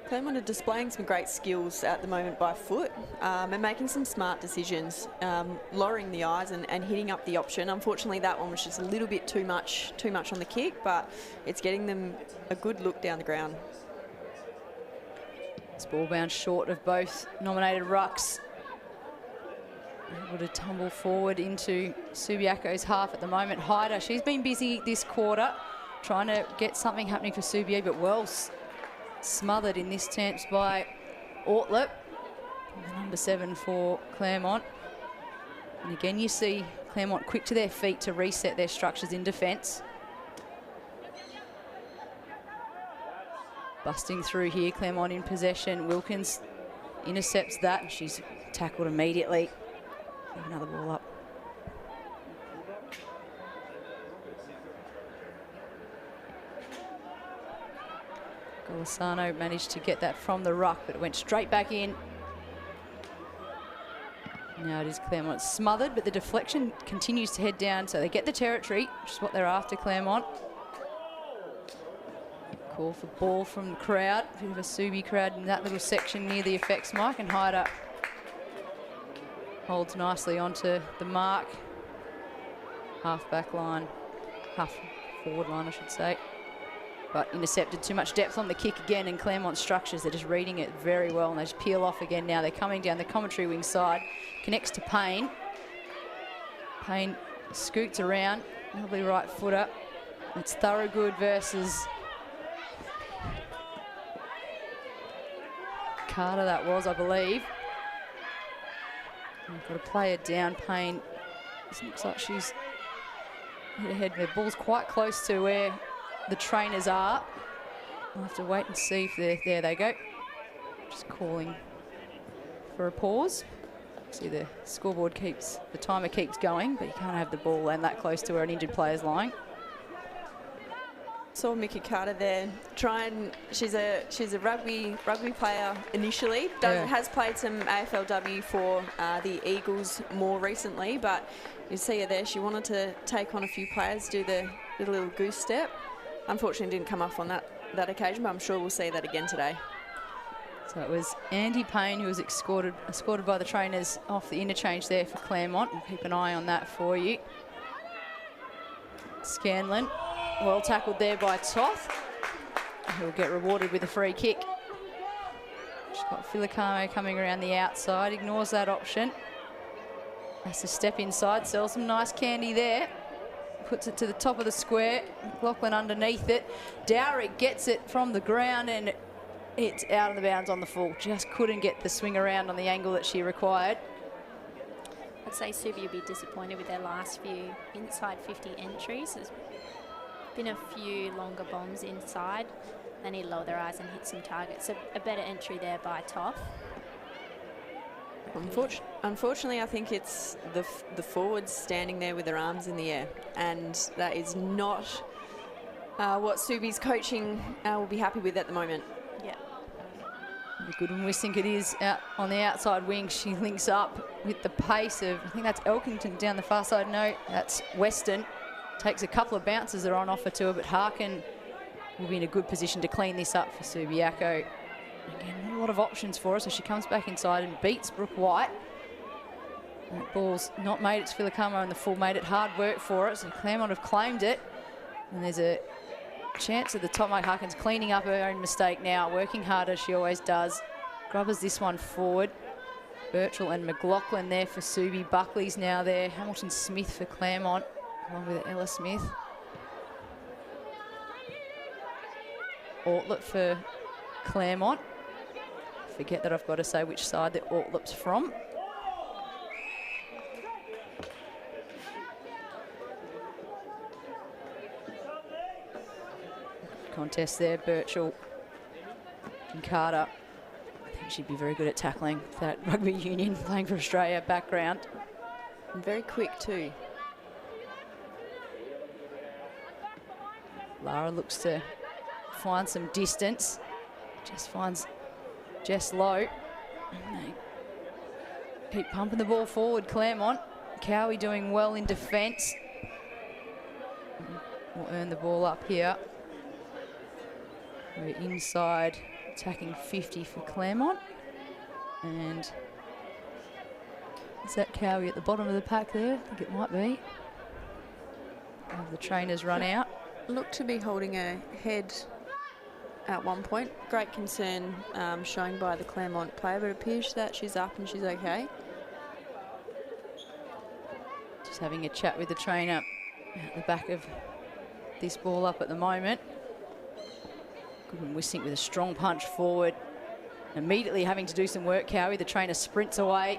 Claremont are displaying some great skills at the moment by foot and making some smart decisions, lowering the eyes and hitting up the option. Unfortunately, that one was just a little bit too much on the kick, but it's getting them a good look down the ground. This ball bounced short of both nominated rucks. Able to tumble forward into Subiaco's half at the moment. Hyder, she's been busy this quarter, trying to get something happening for Subiaco, but well smothered in this attempt by Ortlip, the number 7 for Claremont. And again, you see Claremont quick to their feet to reset their structures in defence. Busting through here, Claremont in possession. Wilkins intercepts that. She's tackled immediately. Another ball up. Felisano managed to get that from the ruck, but it went straight back in. Now it is Claremont smothered, but the deflection continues to head down, so they get the territory, which is what they're after, Claremont. Call for ball from the crowd. A bit of a Subi crowd in that little section near the effects mic, and Hyder holds nicely onto the mark. Half back line, half forward line, I should say. But intercepted, too much depth on the kick again, and Claremont structures, they're just reading it very well, and they just peel off again now. They're coming down the commentary wing side, connects to Payne. Payne scoots around, lovely right footer. It's Thorogood versus Carter, that was, I believe. We've got to play it down. Payne, it looks like she's hit ahead. The ball's quite close to where the trainers are. I'll have to wait and see if they're there. They go. Just calling for a pause. See, the scoreboard keeps, the timer keeps going, but you can't have the ball land that close to where an injured player's lying. Saw Mickey Carter there she's a rugby player initially. Has played some AFLW for the Eagles more recently, but you see her there. She wanted to take on a few players, do the little goose step. Unfortunately, didn't come off on that occasion, but I'm sure we'll see that again today. So it was Andy Payne who was escorted by the trainers off the interchange there for Claremont. We'll keep an eye on that for you. Scanlon, well tackled there by Toth. He'll get rewarded with a free kick. She's got Filicamo coming around the outside, ignores that option. Has to step inside, sells some nice candy there. Puts it to the top of the square. McLaughlin underneath it. Dowrick gets it from the ground and it's out of the bounds on the full. Just couldn't get the swing around on the angle that she required. I'd say Subi will be disappointed with their last few inside 50 entries. There's been a few longer bombs inside. They need to lower their eyes and hit some targets. So a better entry there by Toff. Unfortunately, I think it's the forwards standing there with their arms in the air, and that is not what Subi's coaching will be happy with at the moment. Yeah. Goodwin Wissink it is out on the outside wing. She links up with the pace of, I think that's Elkington down the far side. No, that's Weston. Takes a couple of bounces that are on offer to her, but Harkin will be in a good position to clean this up for Subiaco. Again, not a lot of options for her, so she comes back inside and beats Brooke White. That ball's not made it to Filicamo, and the full made it hard work for it, so Claremont have claimed it. And there's a chance at the top. Mike Harkin's cleaning up her own mistake now, working hard as she always does. Grubbers this one forward. Birchall and McLaughlin there for Subi. Buckley's now there. Hamilton Smith for Claremont, along with Ella Smith. Ortlip for Claremont. Forget that I've got to say which side the Ortlip's from. Contest there, Birchall and Carter. I think she'd be very good at tackling that rugby union, playing for Australia background. And very quick too. Lara looks to find some distance. Just finds Jess low. They keep pumping the ball forward, Claremont. Cowie doing well in defence. Will earn the ball up here. We're inside, attacking 50 for Claremont. And is that Cowie at the bottom of the pack there? I think it might be. Have the trainers run out. Looked to be holding her head at one point. Great concern shown by the Claremont player, but it appears that she's up and she's okay. Just having a chat with the trainer at the back of this ball up at the moment. Goodwin Wissink with a strong punch forward. Immediately having to do some work, Cowie. The trainer sprints away.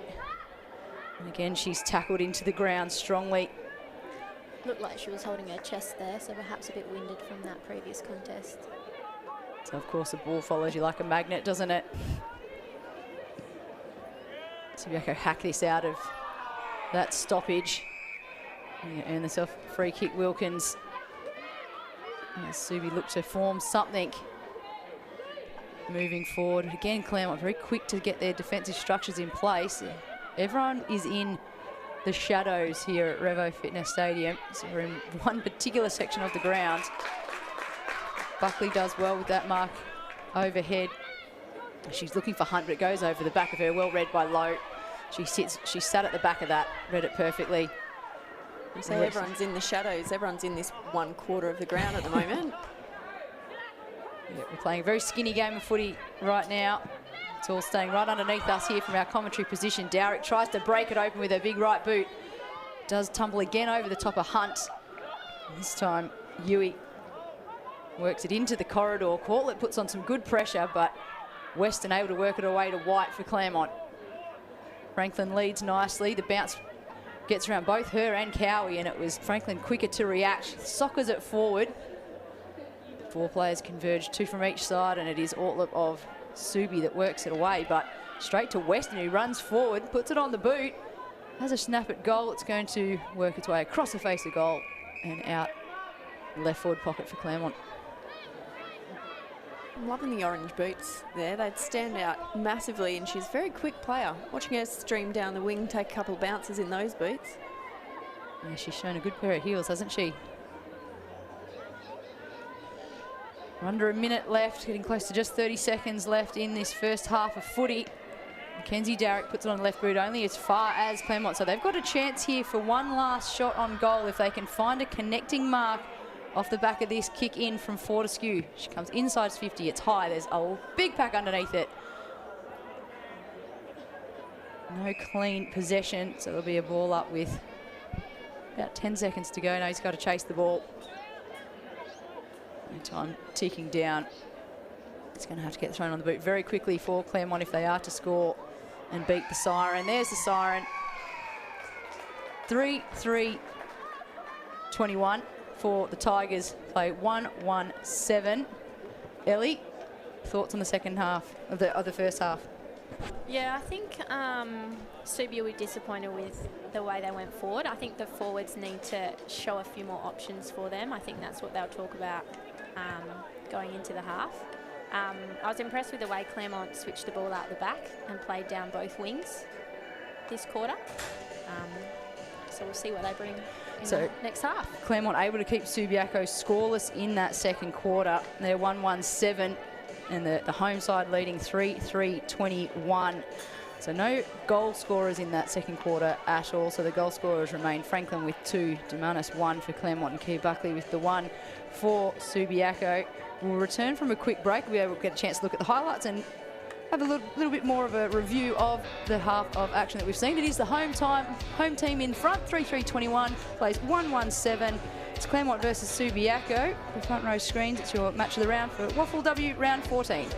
And again, she's tackled into the ground strongly. Looked like she was holding her chest there, so perhaps a bit winded from that previous contest. So, of course, the ball follows you like a magnet, doesn't it? Subiaco hack this out of that stoppage. And earn themselves a free kick, Wilkins. As Subi looked to form something. moving forward. Again, Claremont very quick to get their defensive structures in place. Everyone is in the shadows here at Revo Fitness Stadium. So we're in one particular section of the ground. Buckley does well with that mark overhead. She's looking for Hunt, but it goes over the back of her. Well read by Lowe. She sat at the back of that, read it perfectly. So everyone's in the shadows. Everyone's in this 1/4 of the ground at the moment. Yeah, we're playing a very skinny game of footy right now. It's all staying right underneath us here from our commentary position. Dowrick tries to break it open with her big right boot. Does tumble again over the top of Hunt. This time, Yui works it into the corridor. Cortlet puts on some good pressure, but Weston able to work it away to White for Claremont. Franklin leads nicely. The bounce gets around both her and Cowie, and it was Franklin quicker to react. Soccers it forward. 4 players converge, 2 from each side, and it is Ortlip of Subi that works it away, but straight to Weston, who runs forward, puts it on the boot, has a snap at goal. It's going to work its way across the face of goal and out left forward pocket for Claremont. I'm loving the orange boots there. They'd stand out massively, and she's a very quick player. Watching her stream down the wing, take a couple of bounces in those boots. Yeah, she's shown a good pair of heels, hasn't she? Under a minute left, getting close to just 30 seconds left in this first half of footy. Mackenzie Dowrick puts it on the left boot only as far as Claremont. So they've got a chance here for one last shot on goal if they can find a connecting mark off the back of this kick in from Fortescue. She comes inside 50, it's high, there's a big pack underneath it. No clean possession, so there'll be a ball up with about 10 seconds to go. Now he's got to chase the ball. Time ticking down. It's going to have to get thrown on the boot very quickly for Claremont if they are to score and beat the siren. There's the siren. 3-3-21 for the Tigers. Play 1-1-7. Ellie, thoughts on the second half of the first half? Yeah, I think Subi will be disappointed with the way they went forward. I think the forwards need to show a few more options for them. I think that's what they'll talk about going into the half. I was impressed with the way Claremont switched the ball out the back and played down both wings this quarter. So we'll see what they bring in the next half. Claremont able to keep Subiaco scoreless in that second quarter. They're 1-1-7 and the home side leading 3-3-21. So no goal scorers in that second quarter at all. So the goal scorers remain Franklin with 2, Demanis 1 for Claremont, and Key Buckley with the 1 for Subiaco. We'll return from a quick break. We'll be able to get a chance to look at the highlights and have a little bit more of a review of the half of action that we've seen. It is the home team in front, 3-3-21, plays 1-1-7. It's Claremont versus Subiaco. The front row screens, it's your match of the round for WAFLW round 14.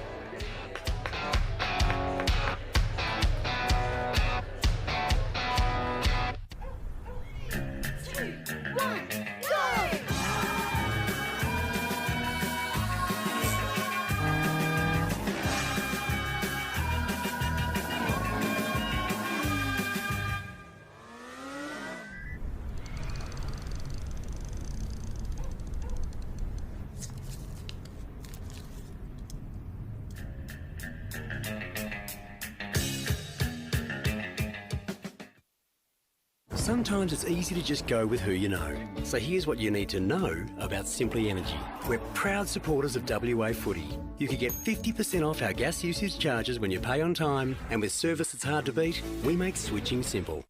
Sometimes it's easy to just go with who you know. So here's what you need to know about Simply Energy. We're proud supporters of WA Footy. You can get 50% off our gas usage charges when you pay on time, and with service that's hard to beat, we make switching simple.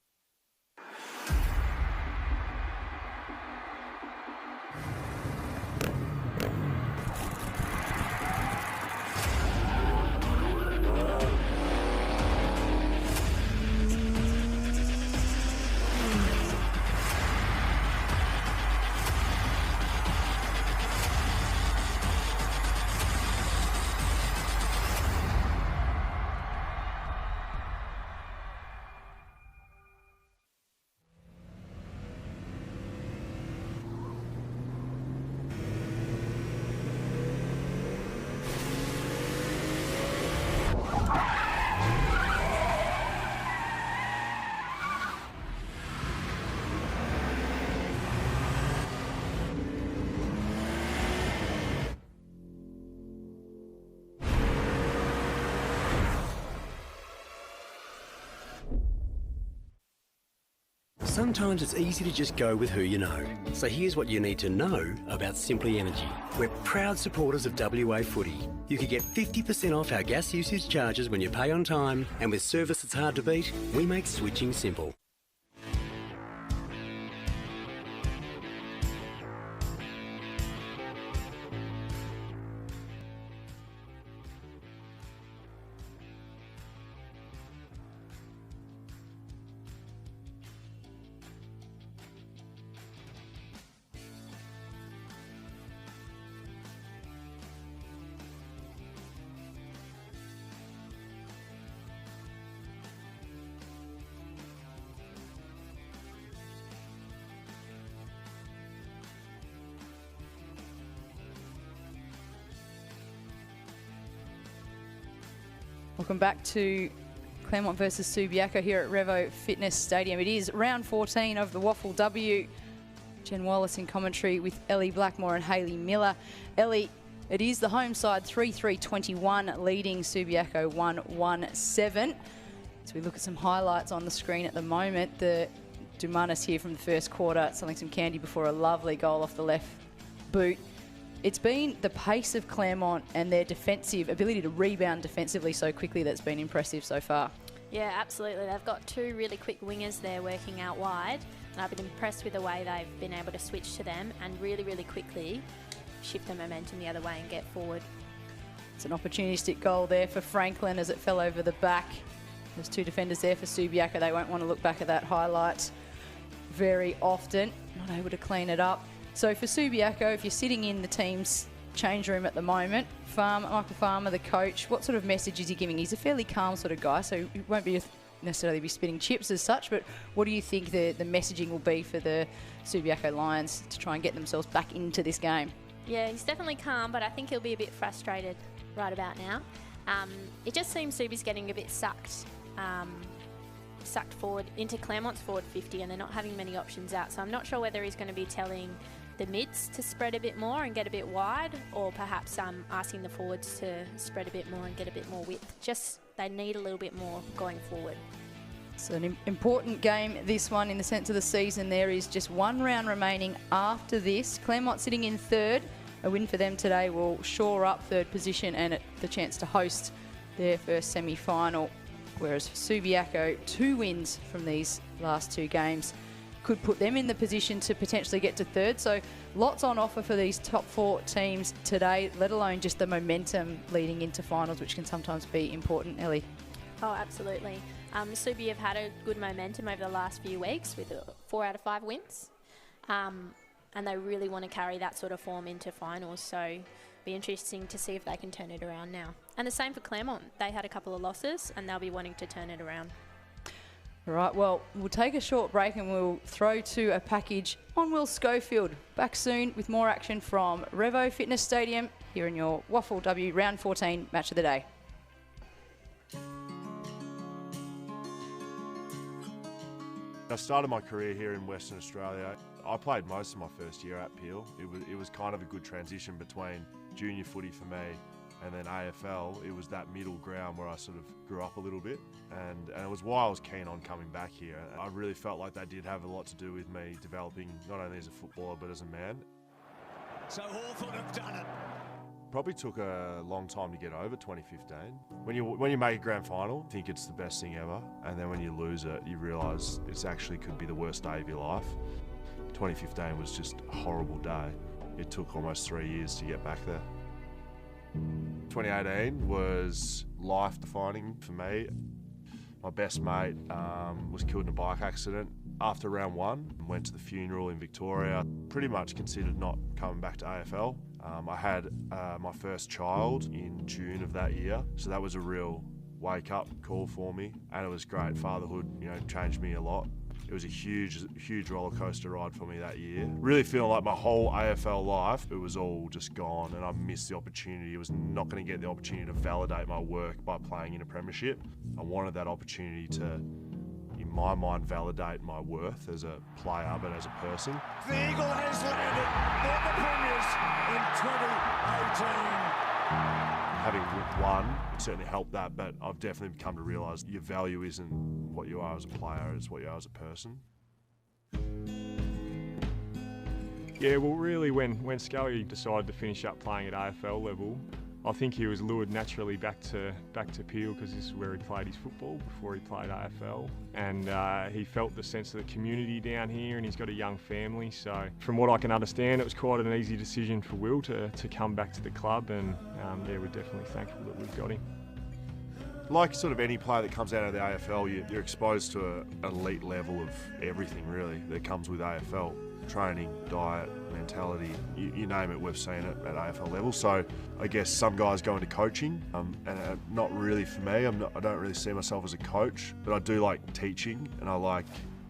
Sometimes it's easy to just go with who you know. So here's what you need to know about Simply Energy. We're proud supporters of WA Footy. You can get 50% off our gas usage charges when you pay on time, and with service that's hard to beat, we make switching simple. Welcome back to Claremont versus Subiaco here at Revo Fitness Stadium. It is round 14 of the WAFLW. Jen Wallace in commentary with Ellie Blackmore and Hayley Miller. Ellie, it is the home side 3-3-21 leading Subiaco 1-1-7. So we look at some highlights on the screen at the moment. The Dumanis here from the first quarter, selling some candy before a lovely goal off the left boot. It's been the pace of Claremont and their defensive ability to rebound defensively so quickly that's been impressive so far. Yeah, absolutely. They've got two really quick wingers there working out wide, and I've been impressed with the way they've been able to switch to them and really, really quickly shift the momentum the other way and get forward. It's an opportunistic goal there for Franklin as it fell over the back. There's two defenders there for Subiaco. They won't want to look back at that highlight very often. Not able to clean it up. So for Subiaco, if you're sitting in the team's change room at the moment, Michael Farmer, the coach, what sort of message is he giving? He's a fairly calm sort of guy, so he won't necessarily be spitting chips as such, but what do you think the messaging will be for the Subiaco Lions to try and get themselves back into this game? Yeah, he's definitely calm, but I think he'll be a bit frustrated right about now. It just seems Subi's getting a bit sucked forward into Claremont's forward 50, and they're not having many options out, so I'm not sure whether he's going to be telling the mids to spread a bit more and get a bit wide, or perhaps asking the forwards to spread a bit more and get a bit more width. Just they need a little bit more going forward. It's an important game, this one, in the sense of the season. There is just one round remaining after this. Claremont sitting in third. A win for them today will shore up third position and the chance to host their first semi-final. Whereas for Subiaco, 2 wins from these last 2 games could put them in the position to potentially get to third. So lots on offer for these top 4 teams today, let alone just the momentum leading into finals, which can sometimes be important, Ellie. Oh, absolutely. Subi have had a good momentum over the last few weeks with 4 out of 5 wins. And they really want to carry that sort of form into finals. So it'll be interesting to see if they can turn it around now. And the same for Claremont. They had a couple of losses and they'll be wanting to turn it around. All right, well, we'll take a short break and we'll throw to a package on Will Schofield. Back soon with more action from Revo Fitness Stadium here in your WAFLW Round 14 Match of the Day. I started my career here in Western Australia. I played most of my first year at Peel. It was kind of a good transition between junior footy for me and then AFL. It was that middle ground where I sort of grew up a little bit, and it was why I was keen on coming back here. I really felt like that did have a lot to do with me developing not only as a footballer but as a man. So Hawthorn have done it. Probably took a long time to get over 2015. When you make a grand final, you think it's the best thing ever, and then when you lose it, you realise it actually could be the worst day of your life. 2015 was just a horrible day. It took almost 3 years to get back there. 2018 was life-defining for me. My best mate was killed in a bike accident. After round 1, went to the funeral in Victoria. Pretty much considered not coming back to AFL. I had my first child in June of that year, so that was a real wake-up call for me, and it was great. Fatherhood, changed me a lot. It was a huge roller coaster ride for me that year. Really feeling like my whole AFL life, it was all just gone, and I missed the opportunity. I was not going to get the opportunity to validate my work by playing in a premiership. I wanted that opportunity to, in my mind, validate my worth as a player, but as a person. The Eagle has landed for the Premiers in 2018. Having won, it certainly helped that, but I've definitely come to realise your value isn't what you are as a player, it's what you are as a person. Yeah, well, really, when Scully decided to finish up playing at AFL level, I think he was lured naturally back to Peel, because this is where he played his football before he played AFL, and he felt the sense of the community down here, and he's got a young family. So from what I can understand, it was quite an easy decision for Will to come back to the club, and yeah, we're definitely thankful that we've got him. Like sort of any player that comes out of the AFL, you're exposed to an elite level of everything really that comes with AFL. Training, diet, mentality, you name it, we've seen it at AFL level. So I guess some guys go into coaching, and not really for me. I don't really see myself as a coach, but I do like teaching, and I like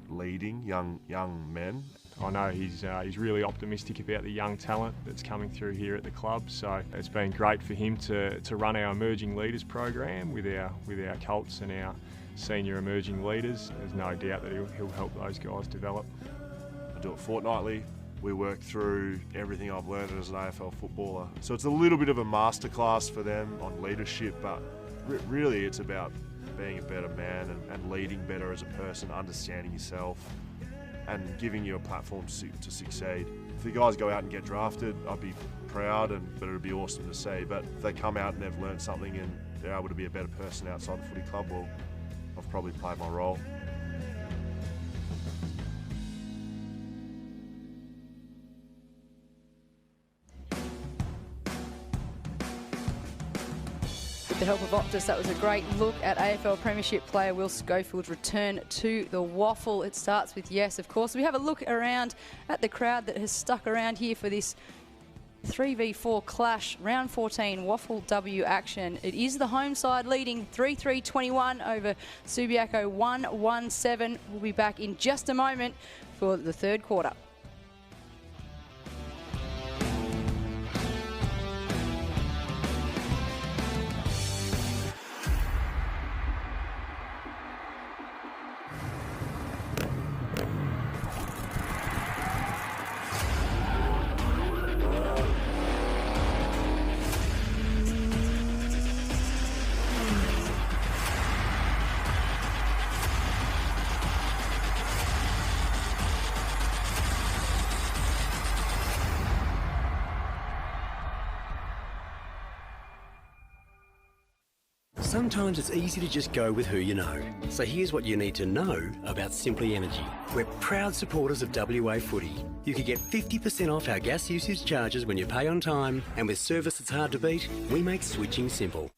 leading young men. I know he's really optimistic about the young talent that's coming through here at the club, so it's been great for him to run our emerging leaders program with our Colts and our senior emerging leaders. There's no doubt that he'll help those guys develop. I do it fortnightly. We work through everything I've learned as an AFL footballer. So it's a little bit of a masterclass for them on leadership, but really it's about being a better man and leading better as a person, understanding yourself, and giving you a platform to succeed. If the guys go out and get drafted, I'd be proud, but it would be awesome to see. But if they come out and they've learned something and they're able to be a better person outside the footy club, well, I've probably played my role. With the help of Optus, that was a great look at AFL Premiership player Will Schofield's return to the Waffle. It starts with yes, of course. We have a look around at the crowd that has stuck around here for this 3v4 clash, round 14 WAFLW action. It is the home side leading 3-3-21 over Subiaco 1-1-7. We'll be back in just a moment for the third quarter. Sometimes it's easy to just go with who you know. So here's what you need to know about Simply Energy. We're proud supporters of WA Footy. You can get 50% off our gas usage charges when you pay on time, and with service that's hard to beat, we make switching simple.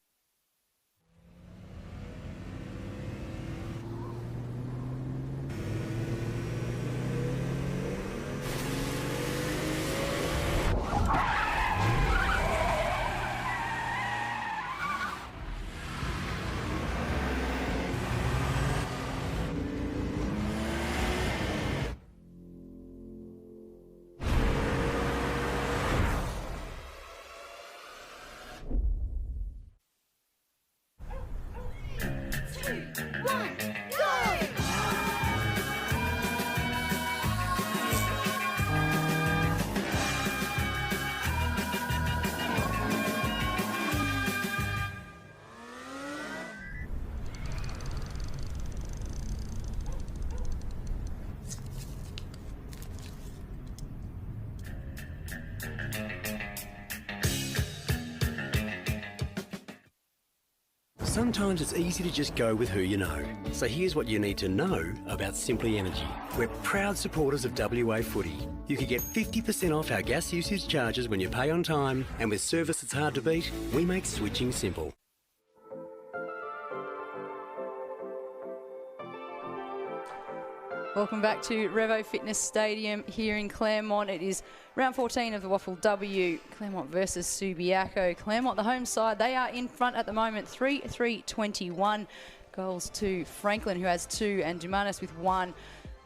Sometimes it's easy to just go with who you know. So here's what you need to know about Simply Energy. We're proud supporters of WA Footy. You can get 50% off our gas usage charges when you pay on time, and with service that's hard to beat, we make switching simple. Welcome back to Revo Fitness Stadium here in Claremont. It is round 14 of the WAFLW, Claremont versus Subiaco. Claremont, the home side, they are in front at the moment, 3-3-21. Goals to Franklin, who has 2, and Dumanis with 1.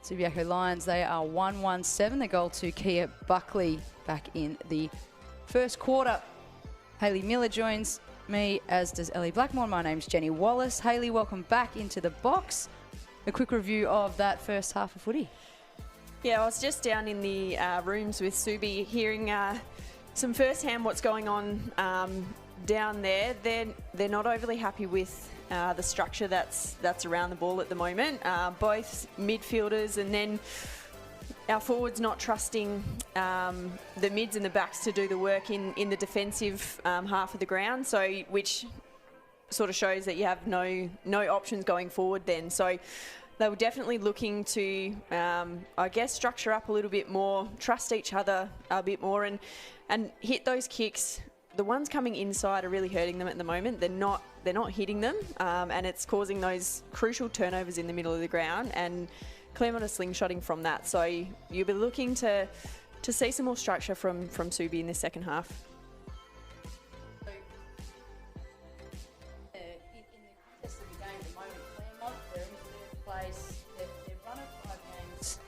Subiaco Lions, they are 1-1-7. The goal to Kia Buckley back in the first quarter. Hayley Miller joins me, as does Ellie Blackmore. My name's Jenny Wallace. Hayley, welcome back into the box. A quick review of that first half of footy. Yeah, I was just down in the rooms with Subi, hearing some first-hand what's going on down there. They're not overly happy with the structure that's around the ball at the moment. Both midfielders, and then our forwards not trusting the mids and the backs to do the work in the defensive half of the ground, so which sort of shows that you have no options going forward then. So they were definitely looking to, I guess, structure up a little bit more, trust each other a bit more, and hit those kicks. The ones coming inside are really hurting them at the moment. They're not hitting them, and it's causing those crucial turnovers in the middle of the ground. And Claremont are slingshotting from that. So you'll be looking to see some more structure from Subi in the second half.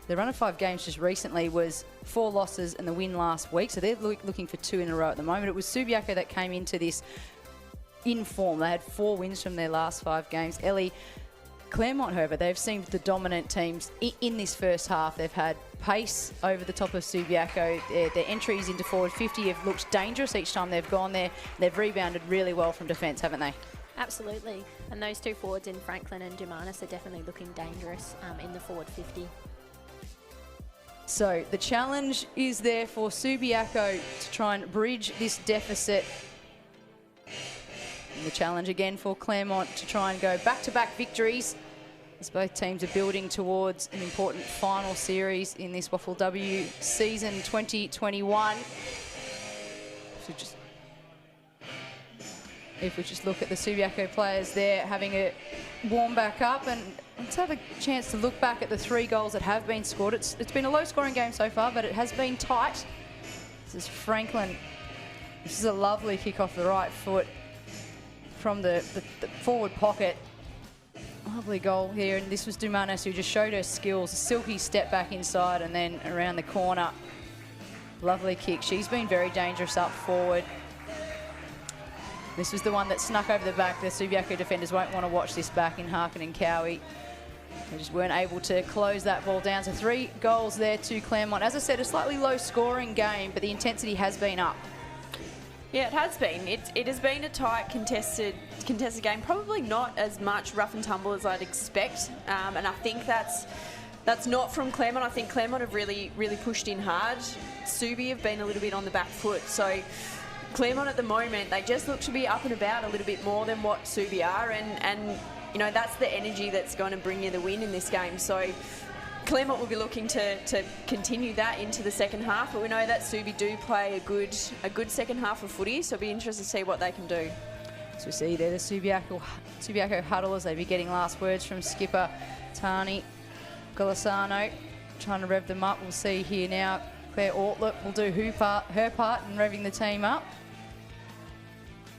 The run of 5 games just recently was 4 losses and the win last week, so they're looking for 2 in a row at the moment. It was Subiaco that came into this in form. They had 4 wins from their last 5 games. Ellie, Claremont, however, they've seemed the dominant teams in this first half. They've had pace over the top of Subiaco. Their entries into forward 50 have looked dangerous each time they've gone there. They've rebounded really well from defence, haven't they? Absolutely. And those 2 forwards in Franklin and Dumanis are definitely looking dangerous in the forward 50. So the challenge is there for Subiaco to try and bridge this deficit. And the challenge again for Claremont to try and go back-to-back victories, as both teams are building towards an important final series in this WAFLW season 2021. If we just look at the Subiaco players there having a warm back up, and let's have a chance to look back at the 3 goals that have been scored. It's been a low-scoring game so far, but it has been tight. This is Franklin. This is a lovely kick off the right foot from the forward pocket. Lovely goal here, and this was Dumanis who just showed her skills. A silky step back inside and then around the corner. Lovely kick. She's been very dangerous up forward. This was the one that snuck over the back. The Subiaco defenders won't want to watch this back in Harkin and Cowie. They just weren't able to close that ball down. So 3 goals there to Claremont. As I said, a slightly low-scoring game, but the intensity has been up. Yeah, it has been. It has been a tight, contested game. Probably not as much rough and tumble as I'd expect. And I think that's not from Claremont. I think Claremont have really pushed in hard. Subi have been a little bit on the back foot. So Claremont at the moment, they just look to be up and about a little bit more than what Subi are, and you know, that's the energy that's going to bring you the win in this game. So Claremont will be looking to continue that into the second half, but we know that Subi do play a good second half of footy, so it'll be interesting to see what they can do. So we see there the Subiaco huddle as they be getting last words from skipper Tani Golisano, trying to rev them up. We'll see here now Claire Ortlett will do her part in revving the team up.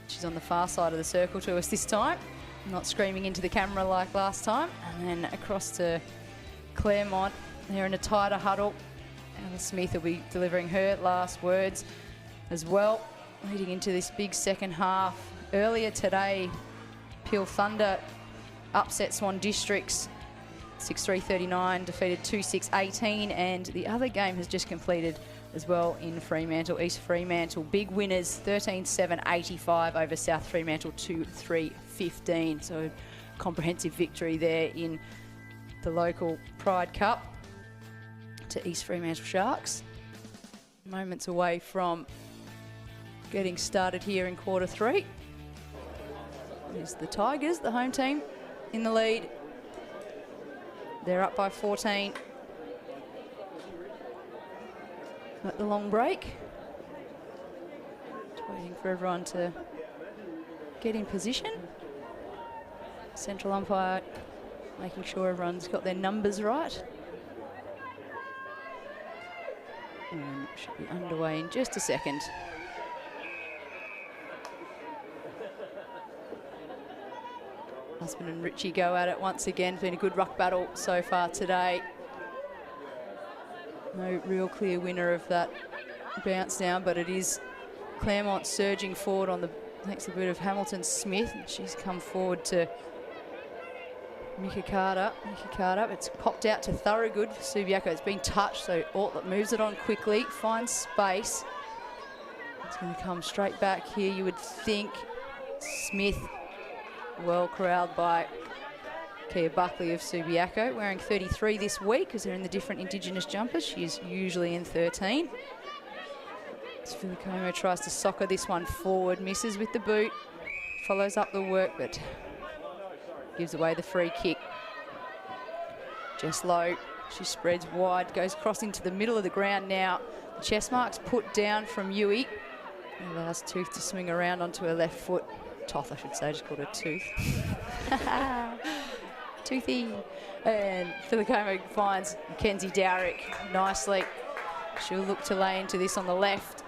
She's on the far side of the circle to us this time, not screaming into the camera like last time. And then across to Claremont, they're in a tighter huddle. Alice Smith will be delivering her last words as well, leading into this big second half. Earlier today, Peel Thunder upset Swan Districts 6-3-39, defeated 2-6-18, and the other game has just completed as well in Fremantle. East Fremantle, big winners, 13-7-85 over South Fremantle, 2-3-15. So comprehensive victory there in the local Pride Cup to East Fremantle Sharks. Moments away from getting started here in quarter 3. There's the Tigers, the home team, in the lead. They're up by 14 at the long break. Just waiting for everyone to get in position. Central umpire making sure everyone's got their numbers right. And should be underway in just a second. Husband and Richie go at it once again. It's been a good ruck battle so far today. No real clear winner of that bounce down, but it is Claremont surging forward on the thanks a bit of Hamilton Smith. She's come forward to Mika Carter. It's popped out to Thorogood. Subiaco, it's been touched, so Ortlett moves it on quickly, finds space. It's going to come straight back here, you would think. Smith, well corralled by Kia Buckley of Subiaco, wearing 33 this week because they're in the different Indigenous jumpers. She is usually in 13. Subiaco tries to soccer this one forward, misses with the boot, follows up the work, but gives away the free kick. Just low, she spreads wide, goes across into the middle of the ground now. The chest mark's put down from Yui. Allows Tooth to swing around onto her left foot. Toth, I should say, just called her Tooth. Toothy. And Filicomo finds Mackenzie Dowrick nicely. She'll look to lay into this on the left.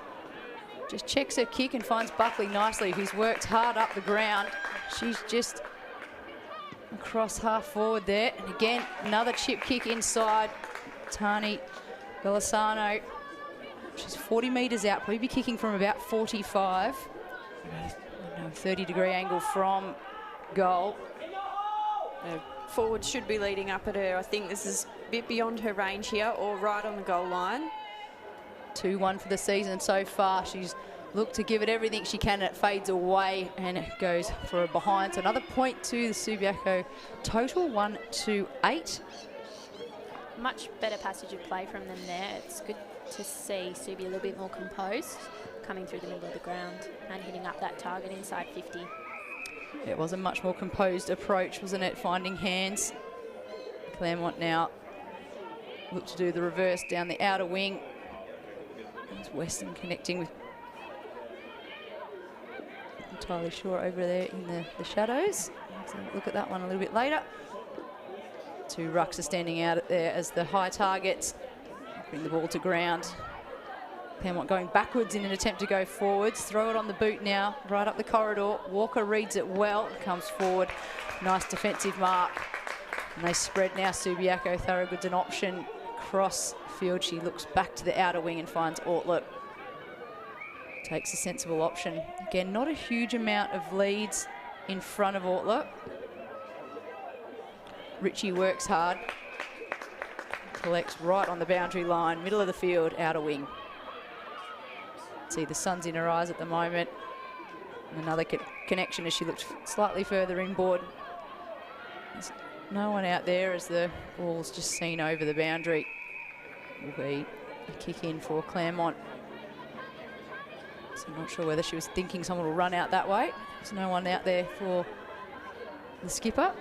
Just checks her kick and finds Buckley nicely, who's worked hard up the ground. She's just across half forward there. And again, another chip kick inside. Tani Belisano. She's 40 metres out, probably be kicking from about 45. 30-degree angle from goal. Forward should be leading up at her. I think this is a bit beyond her range here, or right on the goal line. 2-1 for the season so far. She's looked to give it everything she can, and it fades away, and it goes for a behind. So another point to the Subiaco total, 1-8. Much better passage of play from them there. It's good to see Subi a little bit more composed, coming through the middle of the ground and hitting up that target inside 50. It was a much more composed approach, wasn't it? Finding hands. Claremont now look to do the reverse down the outer wing. There's Weston connecting with, not entirely sure over there in the shadows. So look at that one a little bit later. Two rucks are standing out there as the high targets. Bring the ball to ground. Claremont going backwards in an attempt to go forwards. Throw it on the boot now, right up the corridor. Walker reads it well, comes forward. Nice defensive mark. And they spread now. Subiaco, Thorogood's an option. Cross field, she looks back to the outer wing and finds Ortlip. Takes a sensible option. Again, not a huge amount of leads in front of Ortlip. Ritchie works hard. Collects right on the boundary line, middle of the field, outer wing. See the sun's in her eyes at the moment. And another connection as she looked slightly further inboard. There's no one out there as the ball's just seen over the boundary. Will be a kick in for Claremont. So I'm not sure whether she was thinking someone will run out that way. There's no one out there for the skipper.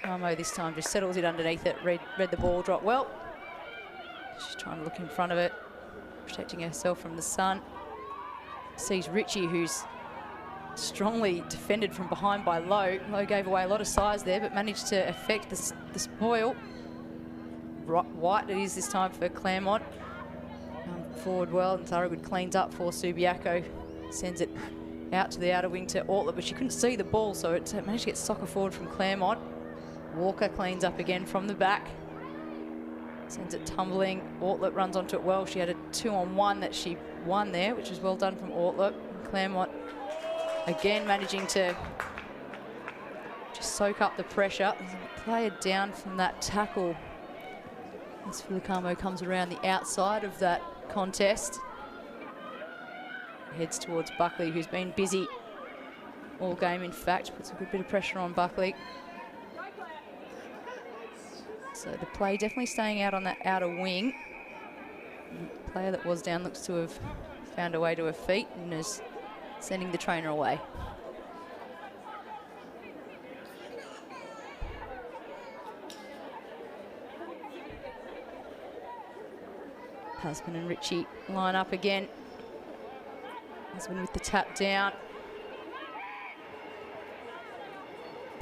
Carmo this time just settles it underneath it, read the ball drop well. She's trying to look in front of it, protecting herself from the sun. Sees Ritchie, who's strongly defended from behind by Lowe. Lowe gave away a lot of size there, but managed to affect the spoil. White it is this time for Claremont. Forward well, and Thorogood cleans up for Subiaco. Sends it out to the outer wing to Ortlip, but she couldn't see the ball, so it managed to get soccer forward from Claremont. Walker cleans up again from the back. Sends it tumbling. Ortlip runs onto it well. She had a 2-on-1 that she won there, which was well done from Ortlip. Claremont again managing to just soak up the pressure. Player down from that tackle. As Filicomo comes around the outside of that contest. Heads towards Buckley, who's been busy all game, in fact. Puts a good bit of pressure on Buckley. So the play definitely staying out on that outer wing. The player that was down looks to have found a way to her feet and is sending the trainer away. Husband and Ritchie line up again. Husband with the tap down.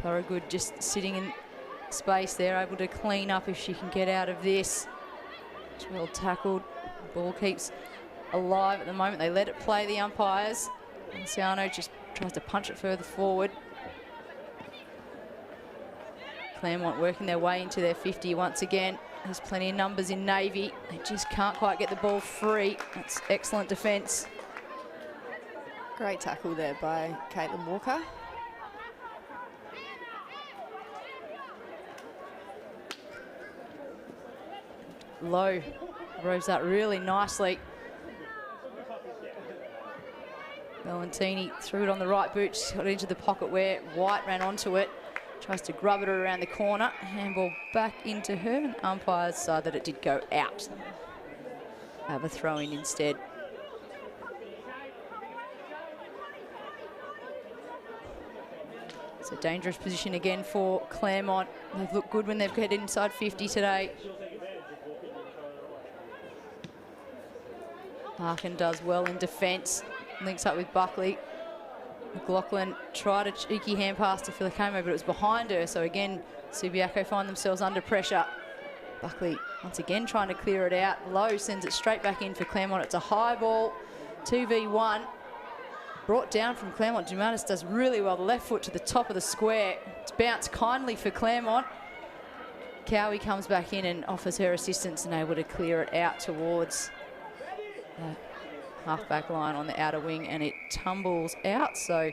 Thorogood just sitting in space there, able to clean up if she can get out of this. It's well tackled. The ball keeps alive at the moment. They let it play, the umpires. Ciano just tries to punch it further forward. Claremont working their way into their 50 once again. There's plenty of numbers in Navy. They just can't quite get the ball free. That's excellent defence. Great tackle there by Caitlin Walker. Low rose that really nicely. Valentini threw it on the right boot, just got into the pocket where White ran onto it. Tries to grub it around the corner. Handball back into her, and umpires saw that it did go out. Have a throw in instead. It's a dangerous position again for Claremont. They've looked good when they've headed inside 50 today. Harkin does well in defence. Links up with Buckley. McLaughlin tried a cheeky hand pass to Filacamo, but it was behind her. So again, Subiaco find themselves under pressure. Buckley once again trying to clear it out. Lowe sends it straight back in for Claremont. It's a high ball, 2v1. Brought down from Claremont. Dumanis does really well. The left foot to the top of the square. It's bounced kindly for Claremont. Cowie comes back in and offers her assistance and able to clear it out towards the half-back line on the outer wing, and it tumbles out. So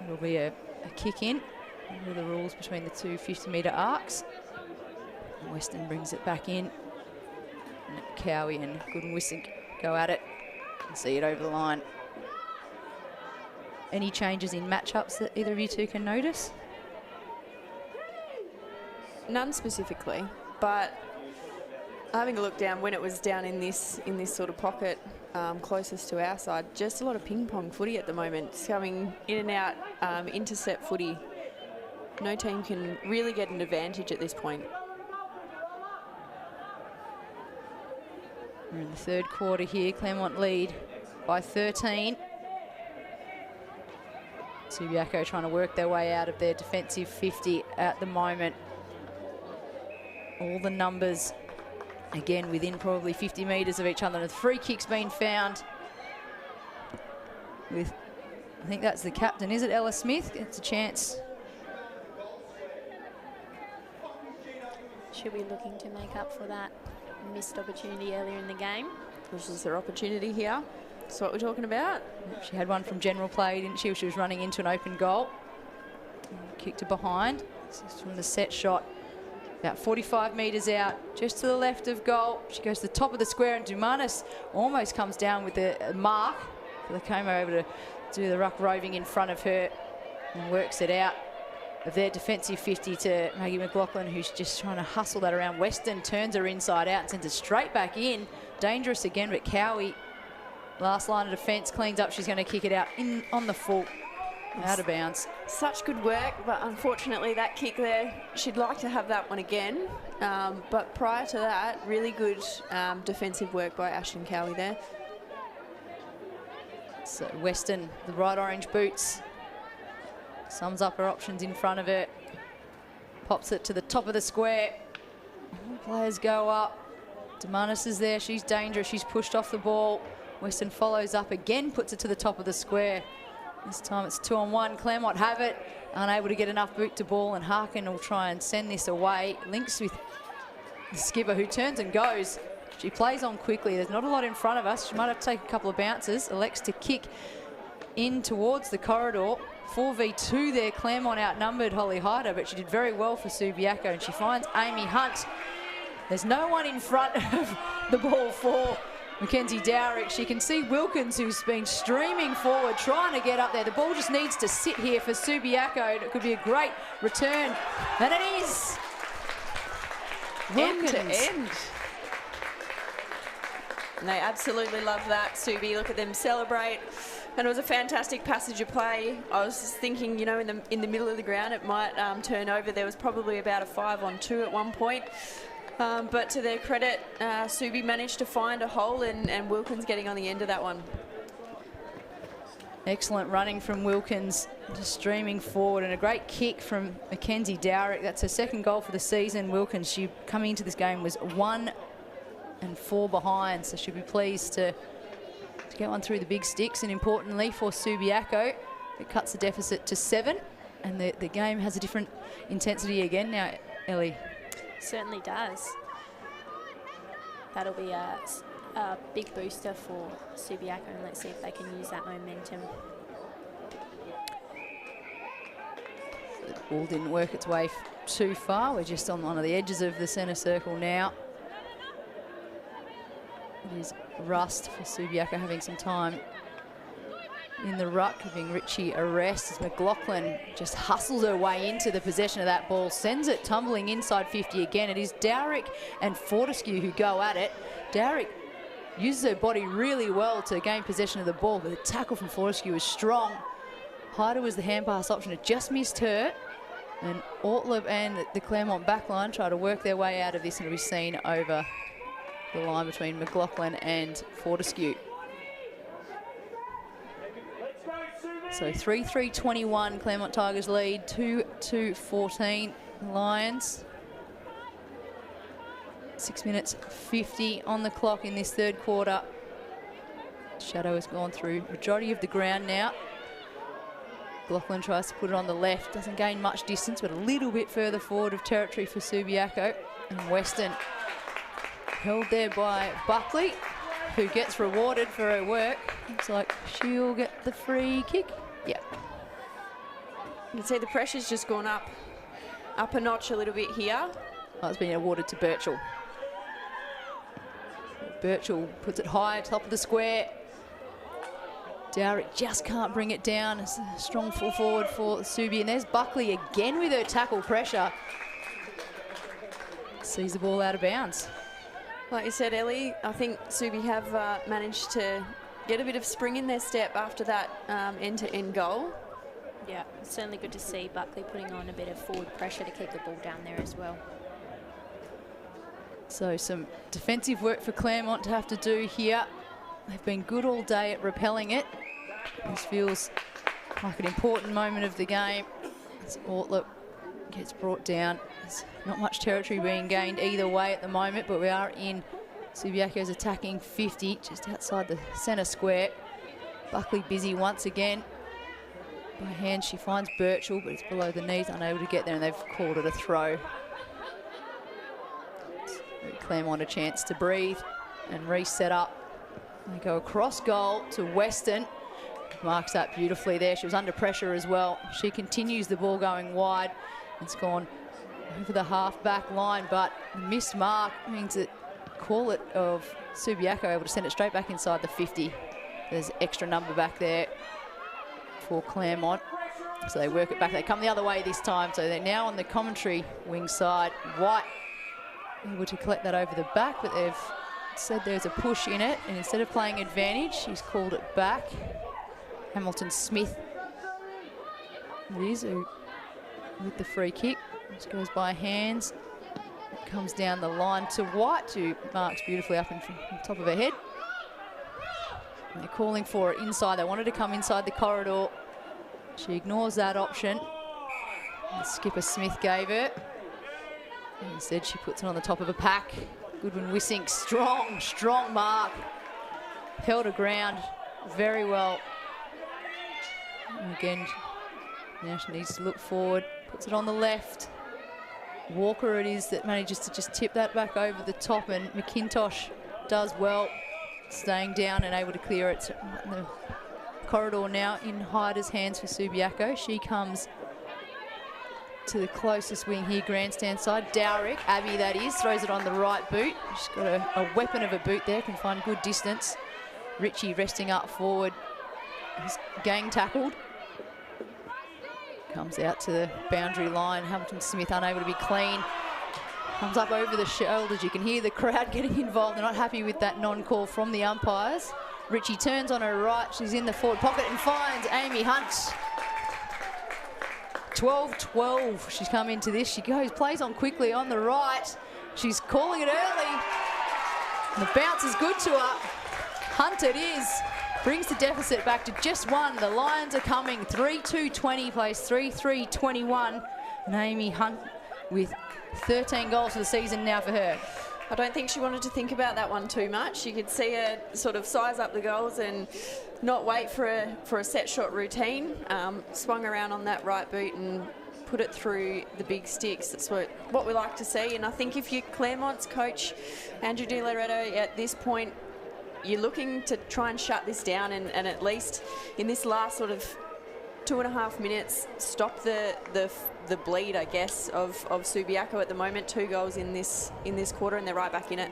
it'll be a kick in. Under the rules between the two 50-metre arcs. Weston brings it back in. And Cowie and Goodenwissink go at it and see it over the line. Any changes in matchups that either of you two can notice? None specifically, but having a look down when it was down in this sort of pocket closest to our side, just a lot of ping pong footy at the moment. It's coming in and out, intercept footy. No team can really get an advantage at this point. We're in the third quarter here. Claremont lead by 13. Subiaco trying to work their way out of their defensive 50 at the moment. All the numbers, again, within probably 50 metres of each other. And the free kick's been found with, I think that's the captain, is it, Ella Smith? It's a chance. She'll be looking to make up for that missed opportunity earlier in the game. This is their opportunity here. That's what we're talking about. She had one from general play, didn't she? She was running into an open goal. Kicked it behind. This is from the set shot. About 45 metres out, just to the left of goal. She goes to the top of the square, and Dumanis almost comes down with a mark. Filacamo able to do the ruck roving in front of her and works it out of their defensive 50 to Maggie McLaughlin, who's just trying to hustle that around. Weston turns her inside out and sends it straight back in. Dangerous again, but Cowie, last line of defence, cleans up. She's going to kick it out in on the full, out of bounds. Such good work, but unfortunately that kick there, she'd like to have that one again. But prior to that, really good defensive work by Ashton Cowie there. So Weston, the bright orange boots, sums up her options in front of her. Pops it to the top of the square. All players go up. Dumanis is there. She's dangerous. She's pushed off the ball. Weston follows up again, puts it to the top of the square. This time it's 2-on-1. Claremont have it. Unable to get enough boot to ball, and Harkin will try and send this away. Links with the skipper, who turns and goes. She plays on quickly. There's not a lot in front of us. She might have to take a couple of bounces. Elects to kick in towards the corridor. 4v2 there. Claremont outnumbered Holly Hyder, but she did very well for Subiaco, and she finds Amy Hunt. There's no one in front of the ball for Mackenzie Dowrick. She can see Wilkins, who's been streaming forward, trying to get up there. The ball just needs to sit here for Subiaco, and it could be a great return. And it is. Wilkins. End to end. And they absolutely love that, Subi. Look at them celebrate. And it was a fantastic passage of play. I was just thinking, you know, in the middle of the ground, it might turn over. There was probably about a 5-on-2 at one point. But to their credit, Subi managed to find a hole, and Wilkins getting on the end of that one. Excellent running from Wilkins, just streaming forward, and a great kick from Mackenzie Dowrick. That's her second goal for the season. Wilkins, she coming into this game was 1-4 behind, so she'll be pleased to get one through the big sticks. And importantly for Subiaco, it cuts the deficit to 7, and the game has a different intensity again now, Ellie. Certainly does. That'll be a big booster for Subiaco, and let's see if they can use that momentum. The ball didn't work its way too far. We're just on one of the edges of the centre circle now. It is rust for Subiaco, having some time in the ruck, giving Richie a rest as McLaughlin just hustles her way into the possession of that ball, sends it tumbling inside 50 again. It is Dowrick and Fortescue who go at it. Dowrick uses her body really well to gain possession of the ball, but the tackle from Fortescue is strong. Hyder was the hand pass option. It just missed her. And Ortleb and the Claremont backline try to work their way out of this, and it'll be seen over the line between McLaughlin and Fortescue. So 3-3-21, Claremont Tigers lead, 2-2-14 Lions. 6 minutes 50 on the clock in this third quarter. Shadow has gone through majority of the ground now. McLaughlin tries to put it on the left, doesn't gain much distance, but a little bit further forward of territory for Subiaco. And Weston held there by Buckley, who gets rewarded for her work. Looks like she'll get the free kick. Yeah. You can see the pressure's just gone up a notch a little bit here. Oh, it's been awarded to Birchall. Birchall puts it high, top of the square. Dowrick just can't bring it down. It's a strong full forward for Subi. And there's Buckley again with her tackle pressure. Sees the ball out of bounds. Like you said, Ellie, I think Subi have managed to get a bit of spring in their step after that end-to-end goal. Yeah, it's certainly good to see Buckley putting on a bit of forward pressure to keep the ball down there as well. So some defensive work for Claremont to have to do here. They've been good all day at repelling it. This feels like an important moment of the game. As Ortleb gets brought down. There's not much territory being gained either way at the moment, but we are in Subiaco's attacking 50, just outside the centre square. Buckley busy once again. By hand she finds Birchall, but it's below the knees, unable to get there, and they've called it a throw. Claremont a chance to breathe and reset up. They go across goal to Weston. Marks that beautifully there. She was under pressure as well. She continues the ball going wide. It's gone over the half-back line, but the missed mark means that call it of Subiaco able to send it straight back inside the 50. There's extra number back there for Claremont. So they work it back. They come the other way this time. So they're now on the commentary wing side. White able to collect that over the back, but they've said there's a push in it, and instead of playing advantage, she's called it back. Hamilton Smith it is with the free kick. Just goes by hands. Comes down the line to White, who marks beautifully up in top of her head. And they're calling for it inside. They wanted to come inside the corridor. She ignores that option. And skipper Smith gave her. And instead she puts it on the top of a pack. Goodwin Wissink, strong mark. Held her ground very well. And again, now she needs to look forward. Puts it on the left. Walker it is that manages to just tip that back over the top, and McIntosh does well, staying down and able to clear it. So the corridor now in Hyder's hands for Subiaco. She comes to the closest wing here, grandstand side. Dowrick, Abby that is, throws it on the right boot. She's got a weapon of a boot there, can find good distance. Richie resting up forward. He's gang tackled. Comes out to the boundary line. Hamilton Smith unable to be clean. Comes up over the shoulders. You can hear the crowd getting involved. They're not happy with that non-call from the umpires. Richie turns on her right. She's in the forward pocket and finds Amy Hunt. 12-12. She's come into this. She plays on quickly on the right. She's calling it early. The bounce is good to her. Hunt it is. Brings the deficit back to just one. The Lions are coming. 3-2-20 plays 3-3-21. And Amy Hunt with 13 goals for the season now for her. I don't think she wanted to think about that one too much. You could see her sort of size up the goals and not wait for a set shot routine. Swung around on that right boot and put it through the big sticks. That's what we like to see. And I think if you're Claremont's coach, Andrew Di Loretto, at this point, you're looking to try and shut this down and at least in this last sort of 2.5 minutes, stop the bleed, I guess, of Subiaco at the moment. 2 goals in this quarter, and they're right back in it.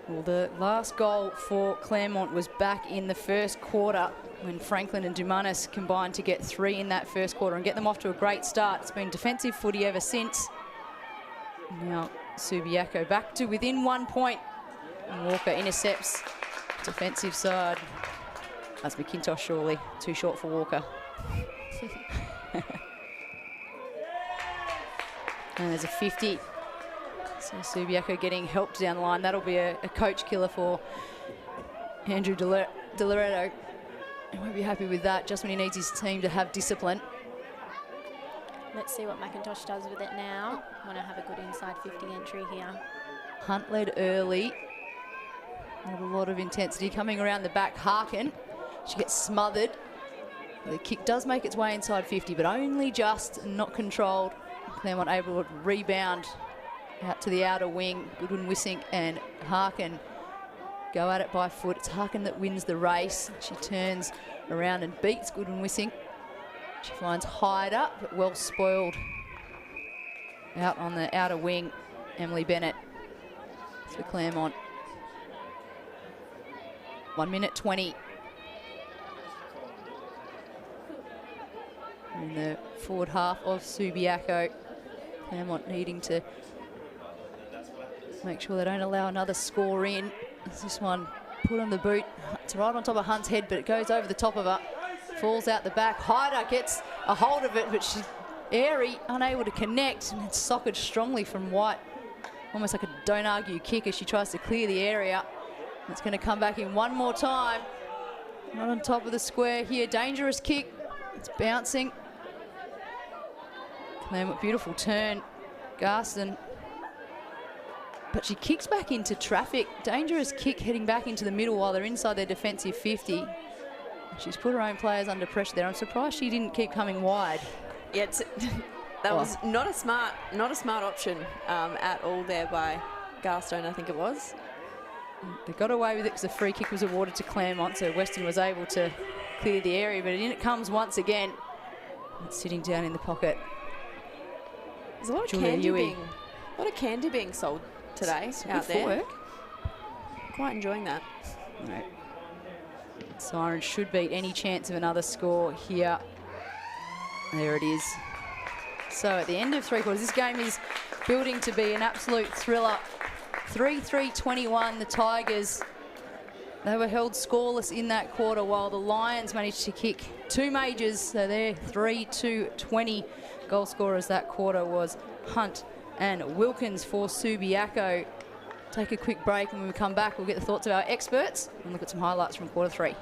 Well, the last goal for Claremont was back in the first quarter when Franklin and Dumanis combined to get 3 in that first quarter and get them off to a great start. It's been defensive footy ever since. Now Subiaco back to within 1 point. And Walker intercepts defensive side. That's McIntosh, surely. Too short for Walker. And there's a 50. So Subiaco getting helped down the line. That'll be a coach killer for Andrew Delaretto. He won't be happy with that, just when he needs his team to have discipline. Let's see what McIntosh does with it now. Want to have a good inside 50 entry here. Hunt led early. Not a lot of intensity coming around the back. Harkin, she gets smothered. The kick does make its way inside 50, but only just, not controlled. Claremont able to rebound out to the outer wing. Goodwin Wissink and Harkin go at it by foot. It's Harkin that wins the race. She turns around and beats Goodwin Wissink. She finds Hyder, but well spoiled out on the outer wing. Emily Bennett for Claremont. 1 minute 20. In the forward half of Subiaco. Claremont needing to make sure they don't allow another score in. As this one put on the boot. It's right on top of Hunt's head, but it goes over the top of her. Falls out the back. Hyder gets a hold of it, but she's airy, unable to connect, and it's socked strongly from White. Almost like a don't argue kick as she tries to clear the area. It's going to come back in one more time. Right on top of the square here. Dangerous kick. It's bouncing. Claremont, beautiful turn. Garston. But she kicks back into traffic. Dangerous kick heading back into the middle while they're inside their defensive 50. She's put her own players under pressure there. I'm surprised she didn't keep coming wide. Yeah, that was not a smart option at all there by Garstone, I think it was. They got away with it because the free kick was awarded to Claremont, so Western was able to clear the area, but in it comes once again. It's sitting down in the pocket. There's a lot of candy being sold today out there. Work. Quite enjoying that. Right. Sirens should beat any chance of another score here. There it is. So at the end of 3 quarters, this game is building to be an absolute thriller. 3-3-21, the Tigers. They were held scoreless in that quarter while the Lions managed to kick 2 majors. So they're 3-20. Goal scorers that quarter was Hunt and Wilkins for Subiaco. Take a quick break, and when we come back, we'll get the thoughts of our experts and look at some highlights from quarter 3.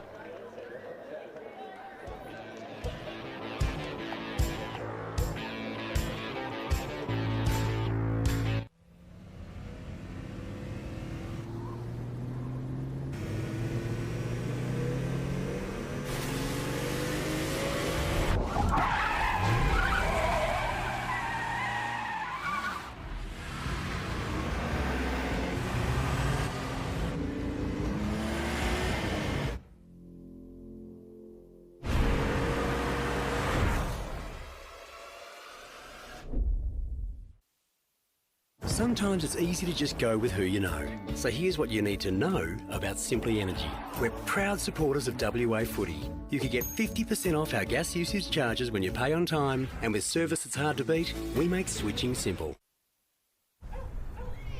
Sometimes it's easy to just go with who you know. So here's what you need to know about Simply Energy. We're proud supporters of WA Footy. You can get 50% off our gas usage charges when you pay on time, and with service that's hard to beat, we make switching simple.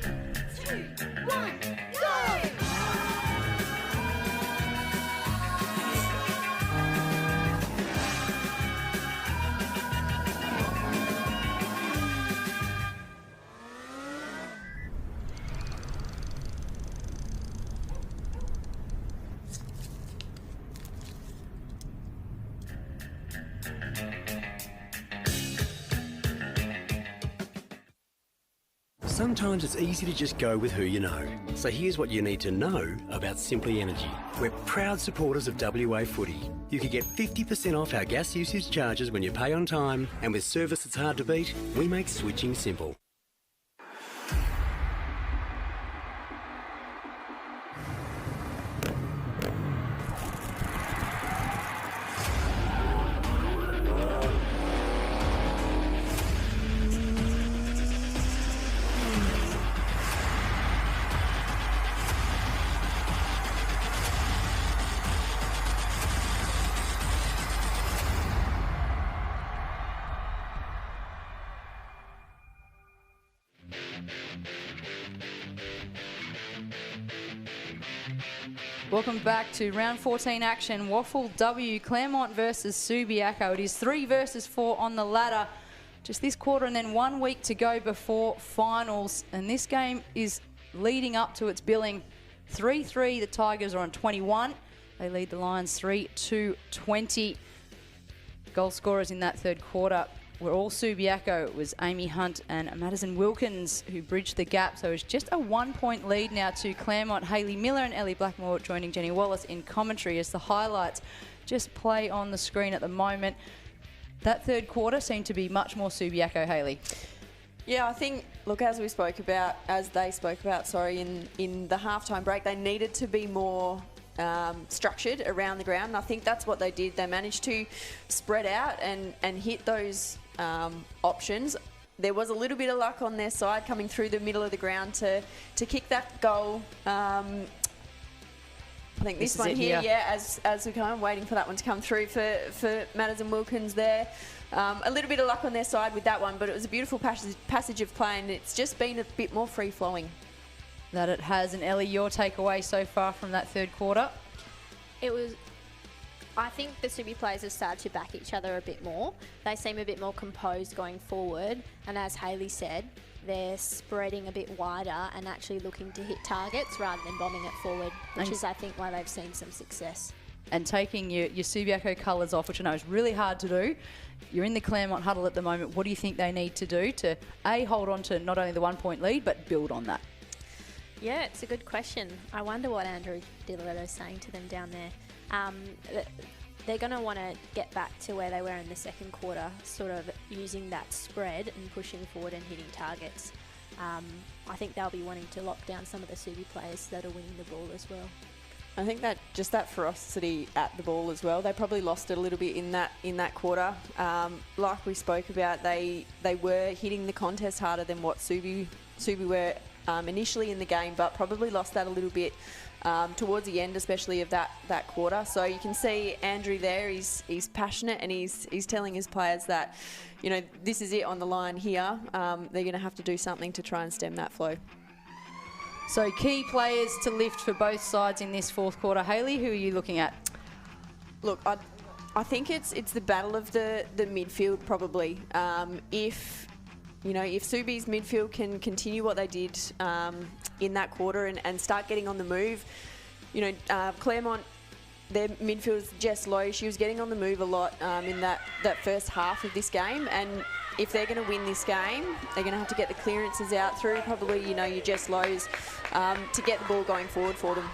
3, 1, go! Sometimes it's easy to just go with who you know. So here's what you need to know about Simply Energy. We're proud supporters of WA Footy. You can get 50% off our gas usage charges when you pay on time, and with service that's hard to beat, we make switching simple. Welcome back to round 14 action. WAFLW, Claremont versus Subiaco. It is 3 versus 4 on the ladder. Just this quarter and then 1 week to go before finals. And this game is leading up to its billing. 3-3, the Tigers are on 21. They lead the Lions 3-20. Goal scorers in that third quarter were all Subiaco. It was Amy Hunt and Madison Wilkins who bridged the gap. So it's just a 1 point lead now to Claremont. Hayley Miller and Ellie Blackmore joining Jenny Wallace in commentary as the highlights just play on the screen at the moment. That third quarter seemed to be much more Subiaco, Hayley. Yeah, I think, look, as they spoke about, in the halftime break, they needed to be more structured around the ground. And I think that's what they did. They managed to spread out and hit those options. There was a little bit of luck on their side coming through the middle of the ground to kick that goal. I think this one here, yeah, as we're kind of waiting for that one to come through for Madison Wilkins there. A little bit of luck on their side with that one, but it was a beautiful passage of play, and it's just been a bit more free-flowing. That it has. And Ellie, your takeaway so far from that third quarter? I think the Subi players have started to back each other a bit more. They seem a bit more composed going forward, and as Hayley said, they're spreading a bit wider and actually looking to hit targets rather than bombing it forward, which is, I think, why they've seen some success. And taking your Subiaco colours off, which I know is really hard to do. You're in the Claremont huddle at the moment. What do you think they need to do to, A, hold on to not only the 1 point lead, but build on that? Yeah, it's a good question. I wonder what Andrew DiLoretto's saying to them down there. They're going to want to get back to where they were in the second quarter, sort of using that spread and pushing forward and hitting targets. I think they'll be wanting to lock down some of the Subi players that are winning the ball as well. I think that just that ferocity at the ball as well. They probably lost it a little bit in that quarter. Like we spoke about, they were hitting the contest harder than what Subi were initially in the game, but probably lost that a little bit towards the end, especially of that quarter. So you can see Andrew there, he's passionate, and he's telling his players that, you know, this is it on the line here. They're going to have to do something to try and stem that flow. So key players to lift for both sides in this fourth quarter. Hayley, who are you looking at? Look, I think it's the battle of the midfield probably. If Subi's midfield can continue what they did in that quarter and start getting on the move, Claremont, their midfield is Jess Lowe. She was getting on the move a lot in that first half of this game, and if they're going to win this game, they're going to have to get the clearances out through probably, your Jess Lowe's to get the ball going forward for them.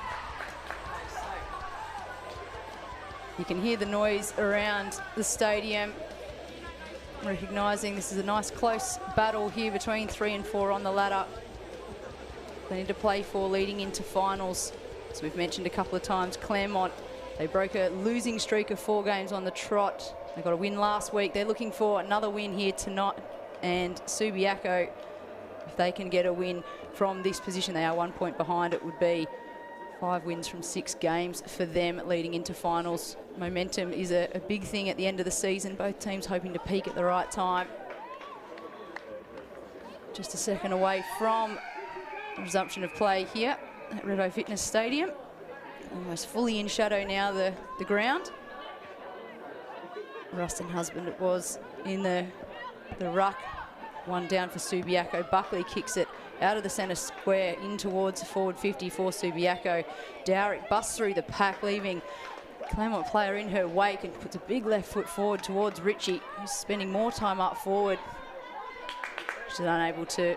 You can hear the noise around the stadium, recognising this is a nice close battle here between 3 and 4 on the ladder. They need to play for leading into finals. As we've mentioned a couple of times, Claremont, they broke a losing streak of 4 games on the trot. They got a win last week. They're looking for another win here tonight. And Subiaco, if they can get a win from this position, they are 1 point behind. It would be 5 wins from 6 games for them leading into finals. Momentum is a big thing at the end of the season. Both teams hoping to peak at the right time. Just a second away from resumption of play here at Revo Fitness Stadium. Almost fully in shadow now, the ground. Rustin Husband it was in the ruck. One down for Subiaco. Buckley kicks it out of the centre square in towards the forward 50 for Subiaco. Dowrick busts through the pack, leaving Claremont player in her wake and puts a big left foot forward towards Ritchie, who's spending more time up forward. She's unable to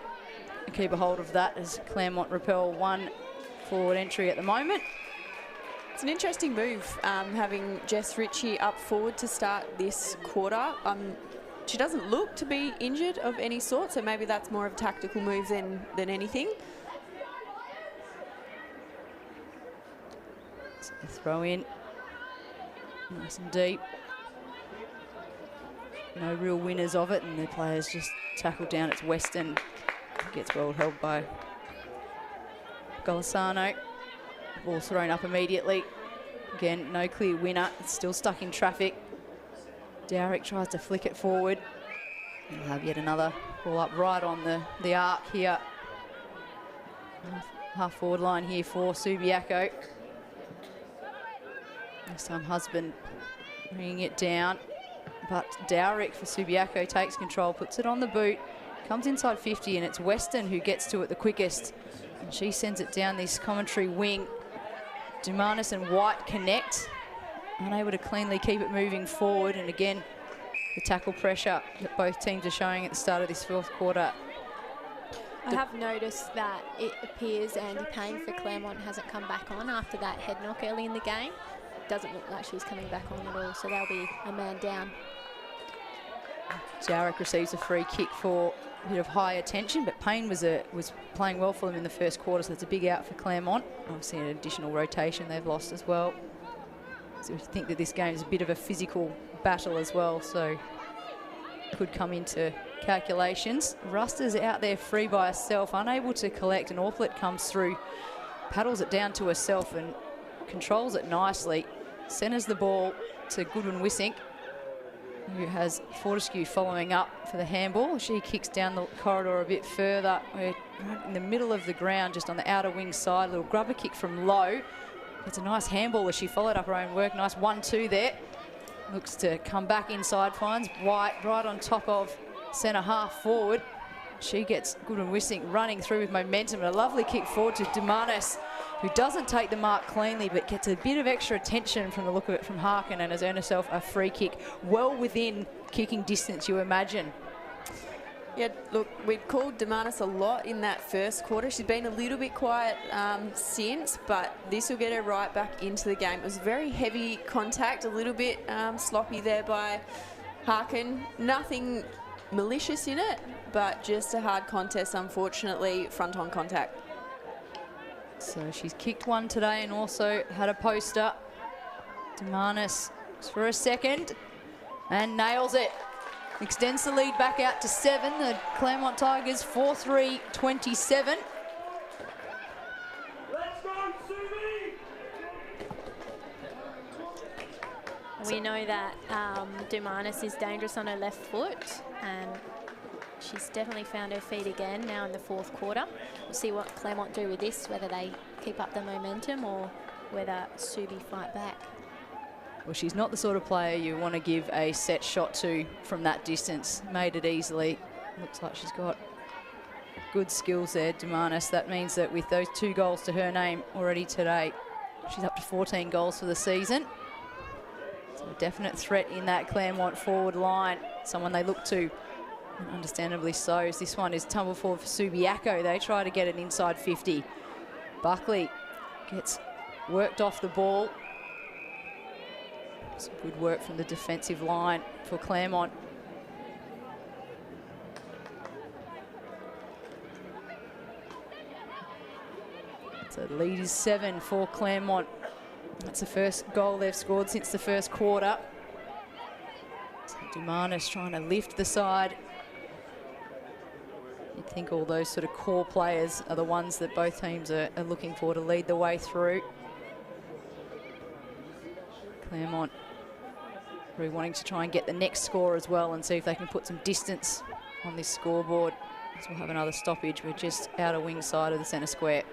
keep a hold of that as Claremont repel 1 forward entry at the moment. It's an interesting move, having Jess Ritchie up forward to start this quarter. She doesn't look to be injured of any sort, so maybe that's more of a tactical move than anything. So throw in, nice and deep. No real winners of it, and the players just tackle down. It's Weston, gets well held by Golisano. Ball thrown up immediately. Again, no clear winner. It's still stuck in traffic. Dowrick tries to flick it forward. We'll have yet another ball up right on the arc here. Half forward line here for Subiaco. This time Husband bringing it down, but Dowrick for Subiaco takes control, puts it on the boot, comes inside 50, and it's Weston who gets to it the quickest. And she sends it down this commentary wing. Dumanis and White connect, unable to cleanly keep it moving forward, and again, the tackle pressure that both teams are showing at the start of this fourth quarter. I have noticed that it appears Andy Payne for Claremont hasn't come back on after that head knock early in the game. Doesn't look like she was coming back on at all, so they'll be a man down. Dowrick receives a free kick for a bit of high attention, but Payne was playing well for them in the first quarter, so that's a big out for Claremont. Obviously an additional rotation they've lost as well. So we think that this game is a bit of a physical battle as well, so could come into calculations. Ruster's out there free by herself, unable to collect, and Orflett comes through, paddles it down to herself and controls it nicely. Centres the ball to Goodwin Wissink, who has Fortescue following up for the handball. She kicks down the corridor a bit further. We're right in the middle of the ground, just on the outer wing side. A little grubber kick from Lowe. It's a nice handball as she followed up her own work. Nice 1-2 there. Looks to come back inside, finds White right on top of centre half forward. She gets Goodwin Wissink running through with momentum, and a lovely kick forward to Dumanis, who doesn't take the mark cleanly but gets a bit of extra attention from the look of it from Harkin, and has earned herself a free kick well within kicking distance, you imagine. Yeah, look, we've called Dumanis a lot in that first quarter. She's been a little bit quiet since, but this will get her right back into the game. It was very heavy contact, a little bit sloppy there by Harkin. Nothing malicious in it, but just a hard contest, unfortunately, front-on contact. So she's kicked one today and also had a poster. Dumanis for a second and nails it. Extends the lead back out to 7. The Claremont Tigers 4-3-27. We know that Dumanis is dangerous on her left foot, and she's definitely found her feet again now in the fourth quarter. We'll see what Claremont do with this, whether they keep up the momentum or whether Subi fight back. Well, she's not the sort of player you want to give a set shot to from that distance. Made it easily. Looks like she's got good skills there, Dumanis. That means that with those 2 goals to her name already today, she's up to 14 goals for the season. So a definite threat in that Claremont forward line. Someone they look to, and understandably so, as this one is tumble forward for Subiaco. They try to get it inside 50. Buckley gets worked off the ball. Some good work from the defensive line for Claremont. So the lead is 7 for Claremont. That's the first goal they've scored since the first quarter. So Dumanis trying to lift the side. You'd think all those sort of core players are the ones that both teams are looking for to lead the way through. Claremont really wanting to try and get the next score as well and see if they can put some distance on this scoreboard. So we'll have another stoppage. We're just outer wing side of the centre square,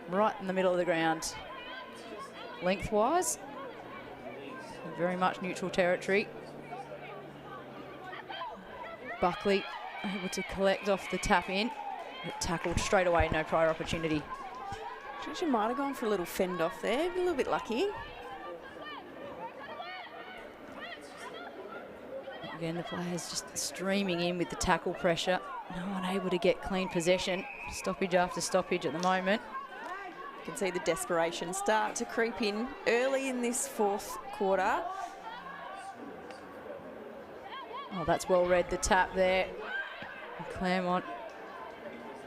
right in the middle of the ground. Lengthwise, very much neutral territory. Buckley able to collect off the tap in, but tackled straight away, no prior opportunity. She might have gone for a little fend off there, a little bit lucky. Again, the players just streaming in with the tackle pressure. No one able to get clean possession. Stoppage after stoppage at the moment. You can see the desperation start to creep in early in this fourth quarter. Oh, that's well read, the tap there. And Claremont,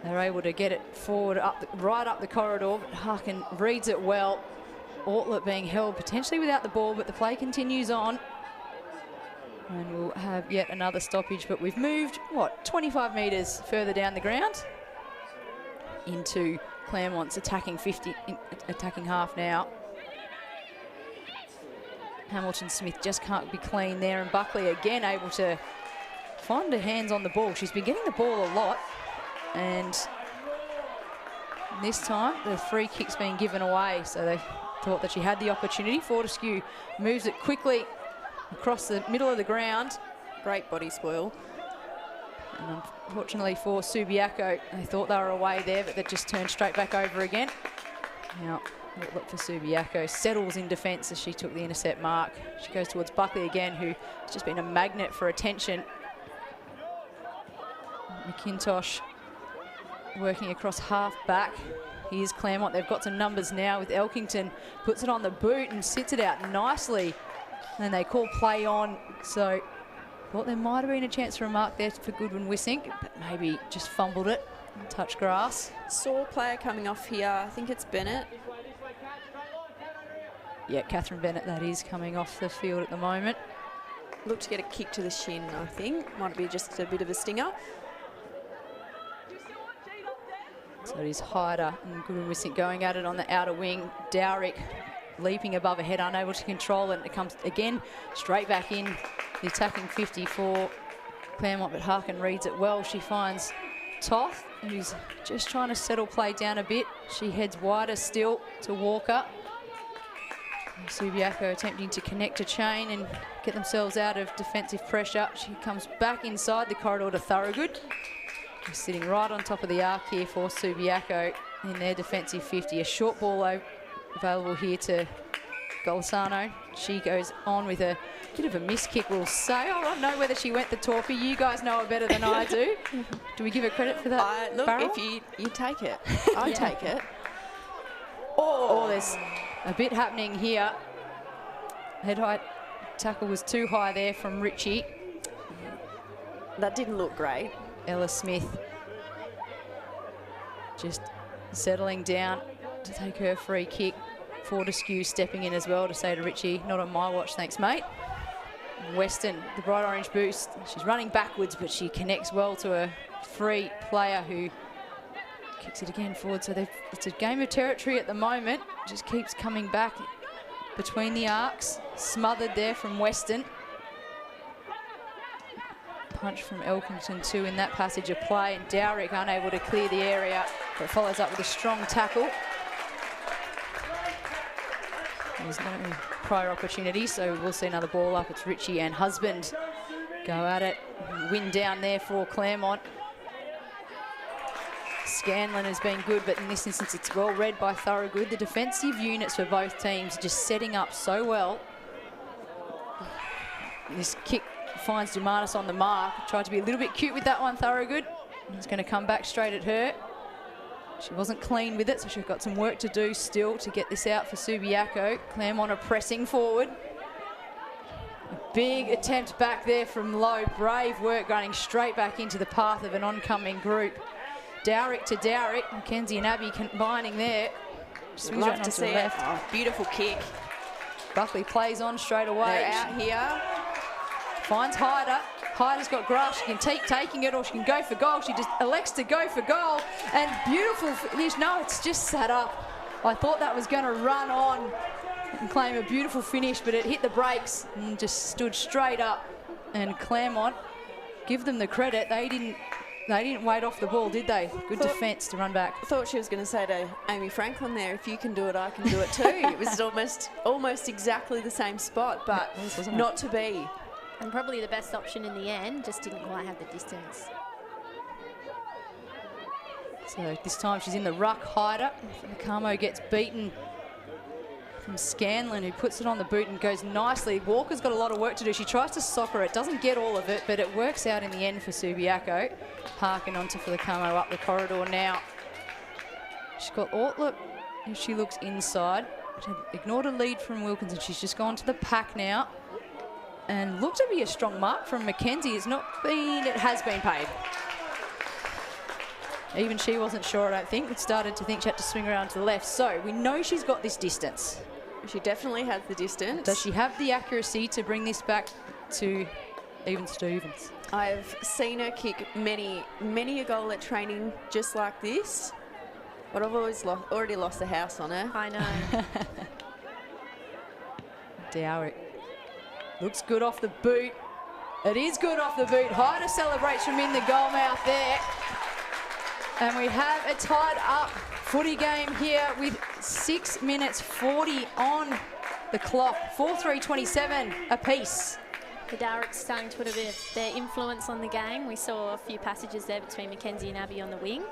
they're able to get it forward, right up the corridor, but Harkin reads it well. Ortlett being held potentially without the ball, but the play continues on. And we'll have yet another stoppage, but we've moved, 25 metres further down the ground into Claremont's attacking half now. Hamilton-Smith just can't be clean there, and Buckley again able to find her hands on the ball. She's been getting the ball a lot, and this time the free kick's been given away, so they've thought that she had the opportunity. Fortescue moves it quickly across the middle of the ground. Great body spoil. And unfortunately for Subiaco, they thought they were away there, but they just turned straight back over again. Now, look for Subiaco. Settles in defence as she took the intercept mark. She goes towards Buckley again, who has just been a magnet for attention. McIntosh working across half back. Here's Claremont. They've got some numbers now with Elkington. Puts it on the boot and sits it out nicely. And they call play on. So thought there might have been a chance for a mark there for Goodwin Wissink, but maybe just fumbled it and touched grass. Saw a player coming off here. I think it's Bennett. Yeah, Catherine Bennett, that is, coming off the field at the moment. Looked to get a kick to the shin, I think. Might be just a bit of a stinger. So it is Hyder and Goodwin Wissink going at it on the outer wing. Dowrick leaping above her head, unable to control it. And it comes again straight back in. The attacking 50 for Claremont, but Harkin reads it well. She finds Toth, who's just trying to settle play down a bit. She heads wider still to Walker. And Subiaco attempting to connect a chain and get themselves out of defensive pressure. She comes back inside the corridor to Thorogood. Sitting right on top of the arc here for Subiaco in their defensive 50. A short ball available here to Golisano. She goes on with a bit of a miss kick, we'll say. I don't know whether she went the torpy. You guys know it better than I do. Do we give her credit for that? Look, barrel? if you take it, I take it. Oh, there's a bit happening here. Head height tackle was too high there from Ritchie. That didn't look great. Ella Smith just settling down to take her free kick. Fortescue stepping in as well to say to Ritchie, not on my watch, thanks, mate. Weston, the bright orange boost. She's running backwards, but she connects well to a free player who kicks it again forward. So it's a game of territory at the moment. Just keeps coming back between the arcs. Smothered there from Weston. Punch from Elkington too in that passage of play, and Dowrick unable to clear the area, but follows up with a strong tackle. There's no prior opportunity, so we'll see another ball up. It's Ritchie and Husband go at it. Win down there for Claremont. Scanlon has been good, but in this instance it's well read by Thorogood. The defensive units for both teams just setting up so well. This kick finds Dumanis on the mark. Tried to be a little bit cute with that one, Thorogood. It's going to come back straight at her. She wasn't clean with it, so she's got some work to do still to get this out for Subiaco. Claremont are pressing forward. A big attempt back there from low. Brave work running straight back into the path of an oncoming group. Dowrick to Dowrick. Mackenzie and Abbey combining there. Swings Love right to onto see the left. Oh, beautiful kick. Buckley plays on straight away. They're out here. Finds Hyder. Hyder's got grass. She can keep taking it, or she can go for goal. She just elects to go for goal. And beautiful finish. No, it's just sat up. I thought that was going to run on and claim a beautiful finish, but it hit the brakes and just stood straight up. And Claremont, give them the credit. They didn't wait off the ball, did they? Good defence to run back. I thought she was going to say to Amy Franklin there, if you can do it, I can do it too. It was almost exactly the same spot, but not to be. And probably the best option in the end, just didn't quite have the distance. So this time she's in the ruck. Hyder. Camo gets beaten from Scanlon, who puts it on the boot and goes nicely. Walker's got a lot of work to do. She tries to soccer it, doesn't get all of it, but it works out in the end for Subiaco. Parking onto for the Camo up the corridor now. She's got Ortler, if she looks inside. She ignored a lead from Wilkinson. She's just gone to the pack now. And looked to be a strong mark from Mackenzie. It has been paid. Even she wasn't sure, I don't think. It started to think she had to swing around to the left. So we know she's got this distance. She definitely has the distance. Does she have the accuracy to bring this back to Evans Stevens? I've seen her kick many a goal at training just like this. But I've already lost the house on her. I know. Dowrick. Looks good off the boot. It is good off the boot. Hyder celebrates from in the goal mouth there. And we have it tied up footy game here with 6 minutes 40 on the clock. 4-3-27 apiece. The Darricks starting to put a bit of their influence on the game. We saw a few passages there between Mackenzie and Abby on the wing.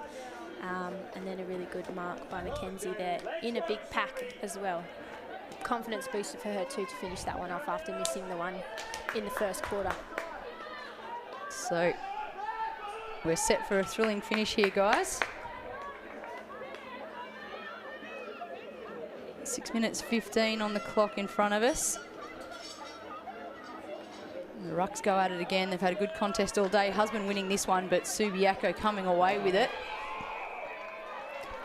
And then a really good mark by Mackenzie there in a big pack as well. Confidence booster for her too to finish that one off after missing the one in the first quarter. So we're set for a thrilling finish here, guys. 6 minutes 15 on the clock in front of us. The Rucks go at it again. They've had a good contest all day. Husband winning this one, but Subiaco coming away with it.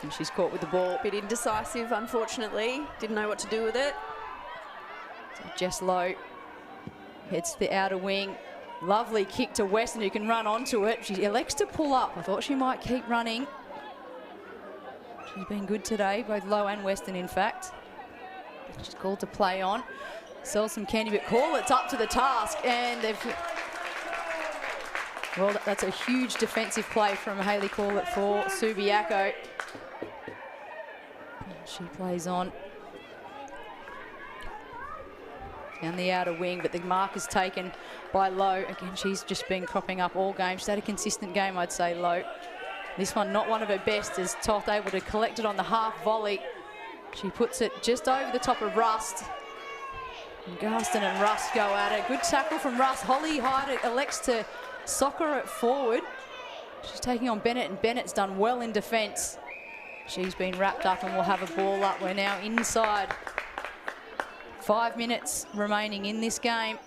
And she's caught with the ball. Bit indecisive, unfortunately. Didn't know what to do with it. So Jess Lowe heads to the outer wing. Lovely kick to Weston, who can run onto it. She elects to pull up. I thought she might keep running. She's been good today, both Lowe and Weston, in fact. She's called to play on. Sell some candy, but Corlett's up to the task, and they've... Well, that's a huge defensive play from Hayley Corlett for Subiaco. She plays on. Down the outer wing, but the mark is taken by Lowe. Again, she's just been cropping up all game. She's had a consistent game, I'd say, Lowe. This one, not one of her best, as Toth able to collect it on the half volley. She puts it just over the top of Rust. And Garston and Rust go at it. Good tackle from Rust. Holly Hyde elects to soccer it forward. She's taking on Bennett, and Bennett's done well in defence. She's been wrapped up and will have a ball up. We're now inside. 5 minutes remaining in this game.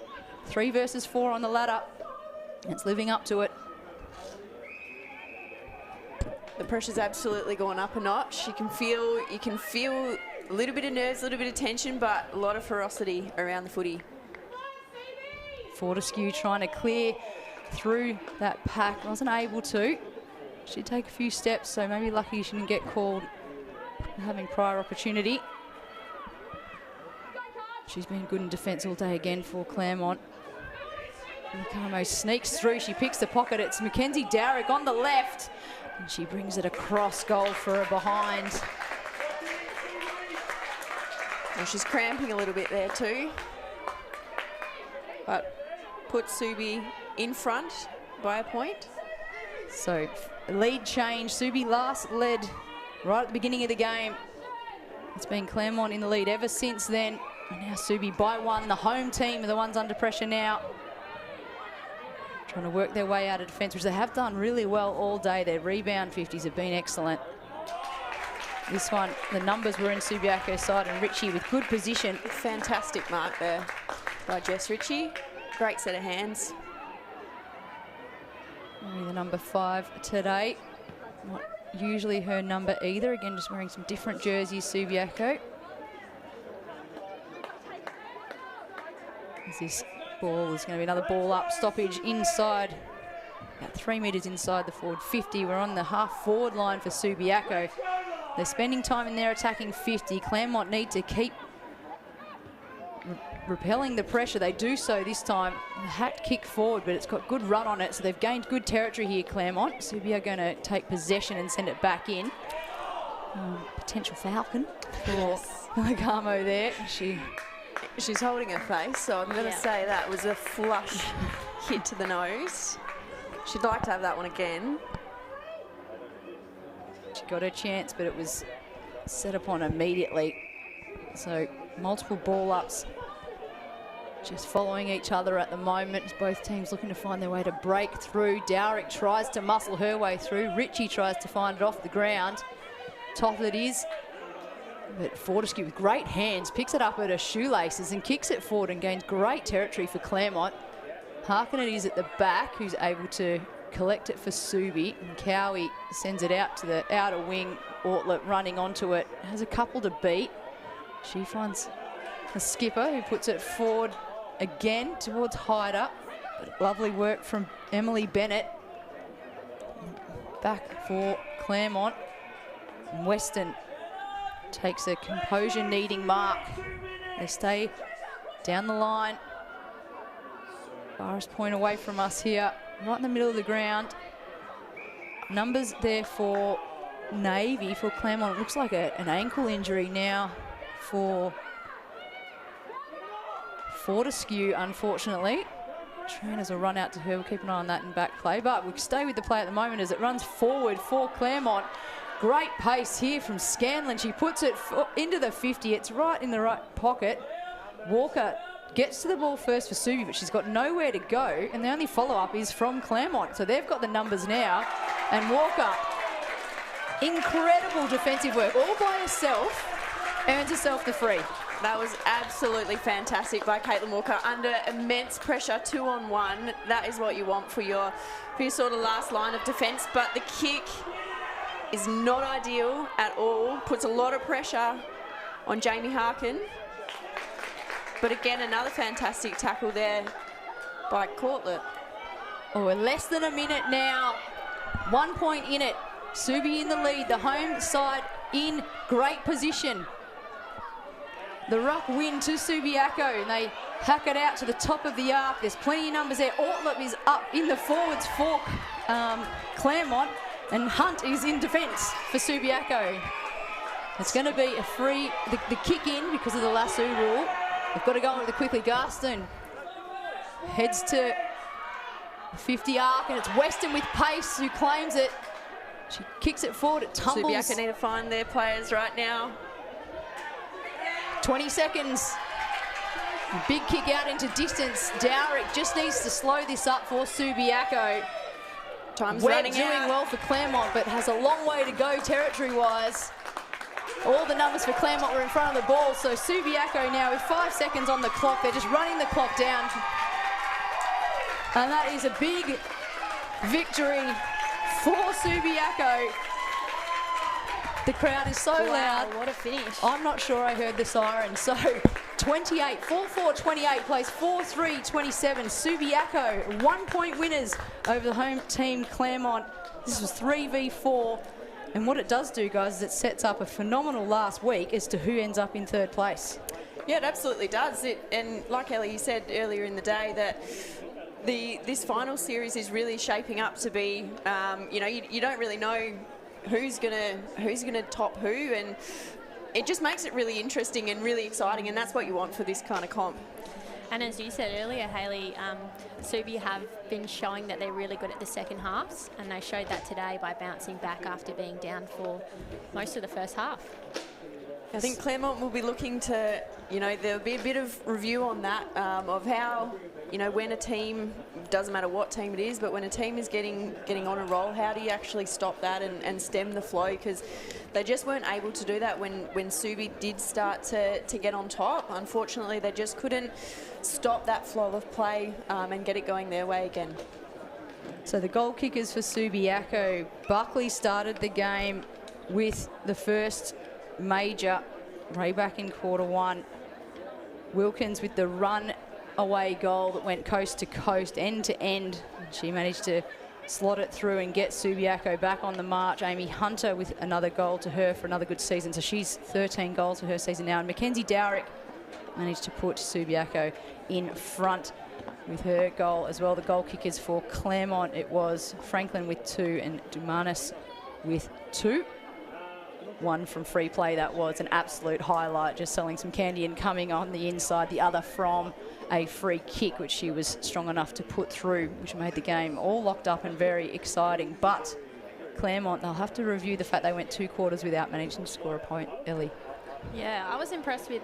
3 versus 4 on the ladder. It's living up to it. The pressure's absolutely gone up a notch. You can feel a little bit of nerves, a little bit of tension, but a lot of ferocity around the footy. Fortescue trying to clear through that pack. Wasn't able to. She'd take a few steps, so maybe lucky she didn't get called having prior opportunity. She's been good in defence all day again for Claremont. Nicamo sneaks through. She picks the pocket. It's Mackenzie Darrick on the left. And she brings it across goal for a behind. Well, she's cramping a little bit there too. But puts Subi in front by a point. So lead change. Subi last led right at the beginning of the game. It's been Claremont in the lead ever since then. And now Subi by 1. The home team are the ones under pressure now. Trying to work their way out of defence, which they have done really well all day. Their rebound 50s have been excellent. This one, the numbers were in Subiaco's side, and Ritchie with good position. Fantastic mark there by Jess Ritchie. Great set of hands. Only the number 5 today. Not usually her number either. Again, just wearing some different jerseys, Subiaco. As this ball is going to be another ball up. Stoppage inside, about 3 metres inside the forward 50. We're on the half forward line for Subiaco. They're spending time in their attacking 50. Claremont need to keep repelling the pressure. They do so this time. A hacked kick forward, but it's got good run on it, so they've gained good territory here, Claremont. Subia going to take possession and send it back in. Potential falcon for Nicamo there. She's holding her face, so I'm going to say that was a flush hit to the nose. She'd like to have that one again. She got her chance, but it was set upon immediately. So multiple ball ups just following each other at the moment. Both teams looking to find their way to break through. Dowrick tries to muscle her way through. Ritchie tries to find it off the ground. Top it is. But Fortescue with great hands picks it up at her shoelaces and kicks it forward and gains great territory for Claremont. Harkin it is at the back, who's able to collect it for Subi. And Cowie sends it out to the outer wing. Ortlet running onto it. Has a couple to beat. She finds a skipper who puts it forward again towards Hyder. But lovely work from Emily Bennett. Back for Claremont. And Weston takes a composure-needing mark. They stay down the line. Farthest point away from us here, right in the middle of the ground. Numbers there for Navy for Claremont. It looks like an ankle injury now for Fortescue, unfortunately. Trainers will run out to her. We'll keep an eye on that in back play. But we'll stay with the play at the moment as it runs forward for Claremont. Great pace here from Scanlon. She puts it into the 50. It's right in the right pocket. Walker gets to the ball first for Subi, but she's got nowhere to go. And the only follow-up is from Claremont. So they've got the numbers now. And Walker, incredible defensive work. All by herself, earns herself the free. That was absolutely fantastic by Caitlin Walker. Under immense pressure, 2-on-1. That is what you want for your sort of last line of defence. But the kick is not ideal at all. Puts a lot of pressure on Jamie Harkin. But again, another fantastic tackle there by Cortlet. Oh, we're less than a minute now. 1 point in it. Subi in the lead. The home side in great position. The ruck win to Subiaco, and they hack it out to the top of the arc. There's plenty of numbers there. Ortlip is up in the forwards for Claremont, and Hunt is in defence for Subiaco. It's going to be a free, the kick in because of the lasso rule. They've got to go with it quickly. Garston heads to 50 arc, and it's Weston with pace who claims it. She kicks it forward, it tumbles. Subiaco need to find their players right now. 20 seconds. Big kick out into distance. Dowrick just needs to slow this up for Subiaco. Time's Webb running doing out. well for Claremont, but has a long way to go territory-wise. All the numbers for Claremont were in front of the ball, so Subiaco now with 5 seconds on the clock. They're just running the clock down. And that is a big victory for Subiaco. The crowd is so loud. What a finish. I'm not sure I heard the siren. So 28, 4-4-28 plays 4-3-27. Subiaco, 1 point winners over the home team Claremont. This was 3v4. And what it does do, guys, is it sets up a phenomenal last week as to who ends up in third place. Yeah, it absolutely does. And like Ellie, you said earlier in the day that this final series is really shaping up to be, you don't really know who's gonna top who, and it just makes it really interesting and really exciting, and that's what you want for this kind of comp. And as you said earlier, Hayley, Subi have been showing that they're really good at the second halves, and they showed that today by bouncing back after being down for most of the first half. I think Claremont will be looking to, there'll be a bit of review on that, of how, when a team, doesn't matter what team it is, but when a team is getting on a roll, how do you actually stop that and stem the flow? Because they just weren't able to do that when Subi did start to get on top. Unfortunately, they just couldn't stop that flow of play and get it going their way again. So the goal kickers for Subiaco. Buckley started the game with the first major way back in quarter one. Wilkins with the run away goal that went coast to coast, end to end. She managed to slot it through and get Subiaco back on the march. Amy Hunter with another goal to her for another good season. So she's 13 goals for her season now. And Mackenzie Dowrick managed to put Subiaco in front with her goal as well. The goal kickers for Claremont, it was Franklin with 2 and Dumanis with 2. One from free play, that was an absolute highlight, just selling some candy and coming on the inside. The other from a free kick, which she was strong enough to put through, which made the game all locked up and very exciting. But Claremont, they'll have to review the fact they went 2 quarters without managing to score a point. Ellie. Yeah, I was impressed with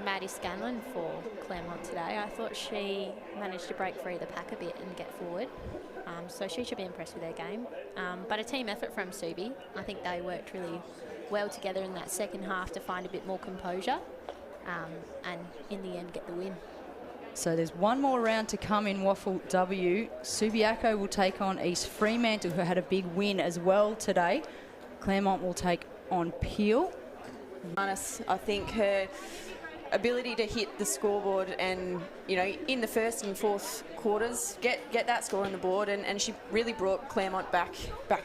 Maddie Scanlon for Claremont today. I thought she managed to break free of the pack a bit and get forward. So she should be impressed with her game. But a team effort from Subi. I think they worked really well together in that second half to find a bit more composure and in the end get the win. So there's one more round to come in WAFLW. Subiaco will take on East Fremantle, who had a big win as well today. Claremont will take on Peel. I think her ability to hit the scoreboard and, in the first and fourth quarters, get that score on the board, and she really brought Claremont back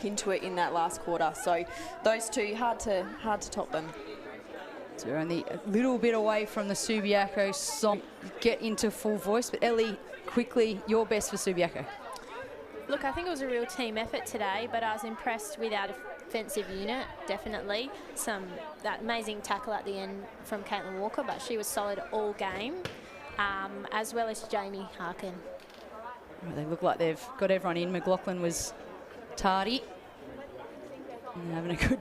into it in that last quarter. So those two, hard to top them. So we're only a little bit away from the Subiaco song. Get into full voice, but Ellie, quickly, your best for Subiaco. Look, I think it was a real team effort today, but I was impressed with defensive unit, definitely. That amazing tackle at the end from Caitlin Walker, but she was solid all game, as well as Jamie Harkin. Well, they look like they've got everyone in. McLaughlin was tardy. And having a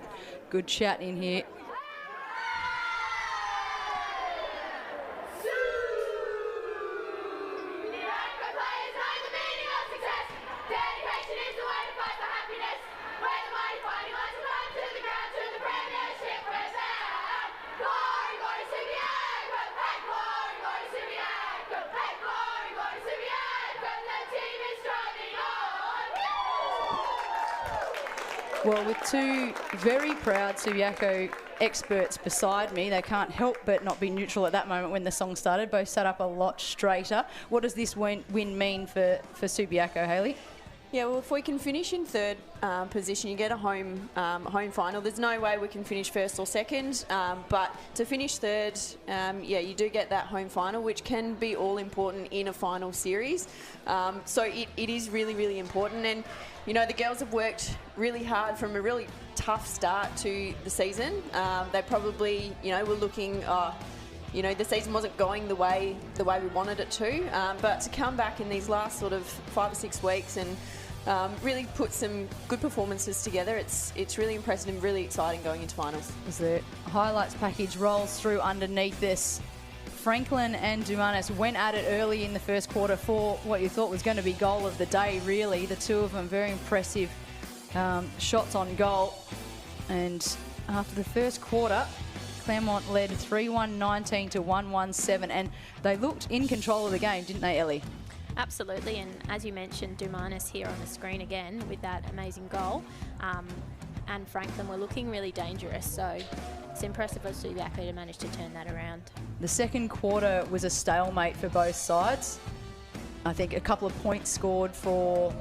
good chat in here. Well, with two very proud Subiaco experts beside me, they can't help but not be neutral at that moment when the song started. Both sat up a lot straighter. What does this win mean for Subiaco, Hayley? Yeah, well, if we can finish in third position, you get a home final. There's no way we can finish first or second, but to finish third, you do get that home final, which can be all important in a final series. So it is really, really important. And, you know, the girls have worked really hard from a really tough start to the season. They probably, were looking... the season wasn't going the way we wanted it to, but to come back in these last sort of 5 or 6 weeks and really put some good performances together, it's really impressive and really exciting going into finals. As the highlights package rolls through underneath this, Franklin and Dumanis went at it early in the first quarter for what you thought was going to be goal of the day, really. The two of them very impressive shots on goal. And after the first quarter, Claremont led 3-1-19 to 1-1-7, and they looked in control of the game, didn't they, Ellie? Absolutely, and as you mentioned, Dumanis here on the screen again with that amazing goal, and Franklin were looking really dangerous, so it's impressive of Subiaco to manage to turn that around. The second quarter was a stalemate for both sides. I think a couple of points scored for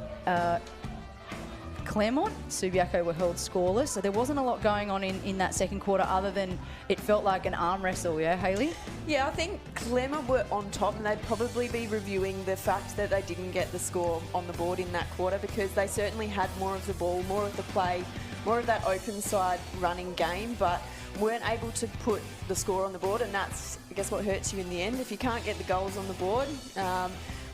Claremont. Subiaco were held scoreless, so there wasn't a lot going on in that second quarter other than it felt like an arm wrestle, yeah, Hayley? Yeah, I think Claremont were on top, and they'd probably be reviewing the fact that they didn't get the score on the board in that quarter, because they certainly had more of the ball, more of the play, more of that open side running game, but weren't able to put the score on the board, and that's, I guess, what hurts you in the end. If you can't get the goals on the board,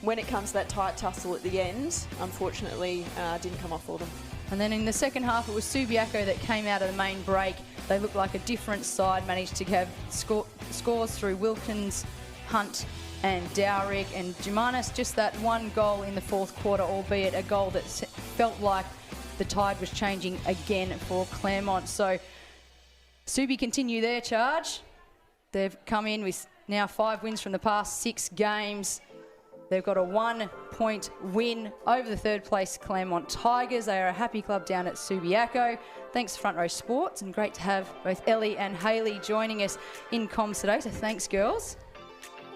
when it comes to that tight tussle at the end, unfortunately, didn't come off for them. And then in the second half, it was Subiaco that came out of the main break. They looked like a different side, managed to have scores through Wilkins, Hunt and Dowrick. And Dumanis, just that one goal in the fourth quarter, albeit a goal that felt like the tide was changing again for Claremont. So Subi continue their charge. They've come in with now 5 wins from the past 6 games. They've got a 1-point win over the third place Claremont Tigers. They are a happy club down at Subiaco. Thanks Front Row Sports, and great to have both Ellie and Hayley joining us in comms today. So thanks, girls.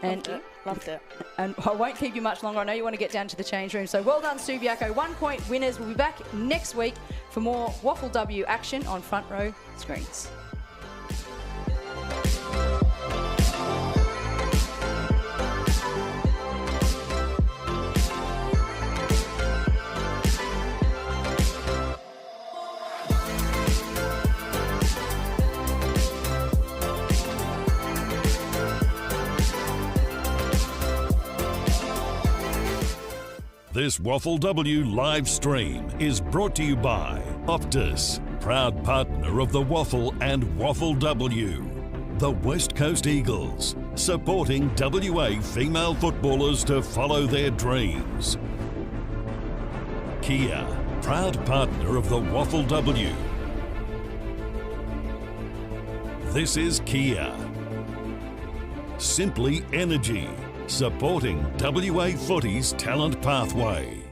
Loved it. And I won't keep you much longer. I know you want to get down to the change room. So well done, Subiaco. 1-point winners. We'll be back next week for more WAFLW action on Front Row Screens. This WAFLW live stream is brought to you by Optus, proud partner of the WAFL and WAFLW. The West Coast Eagles, supporting WA female footballers to follow their dreams. Kia, proud partner of the WAFLW. This is Kia. Simply Energy, supporting WA Footy's talent pathway.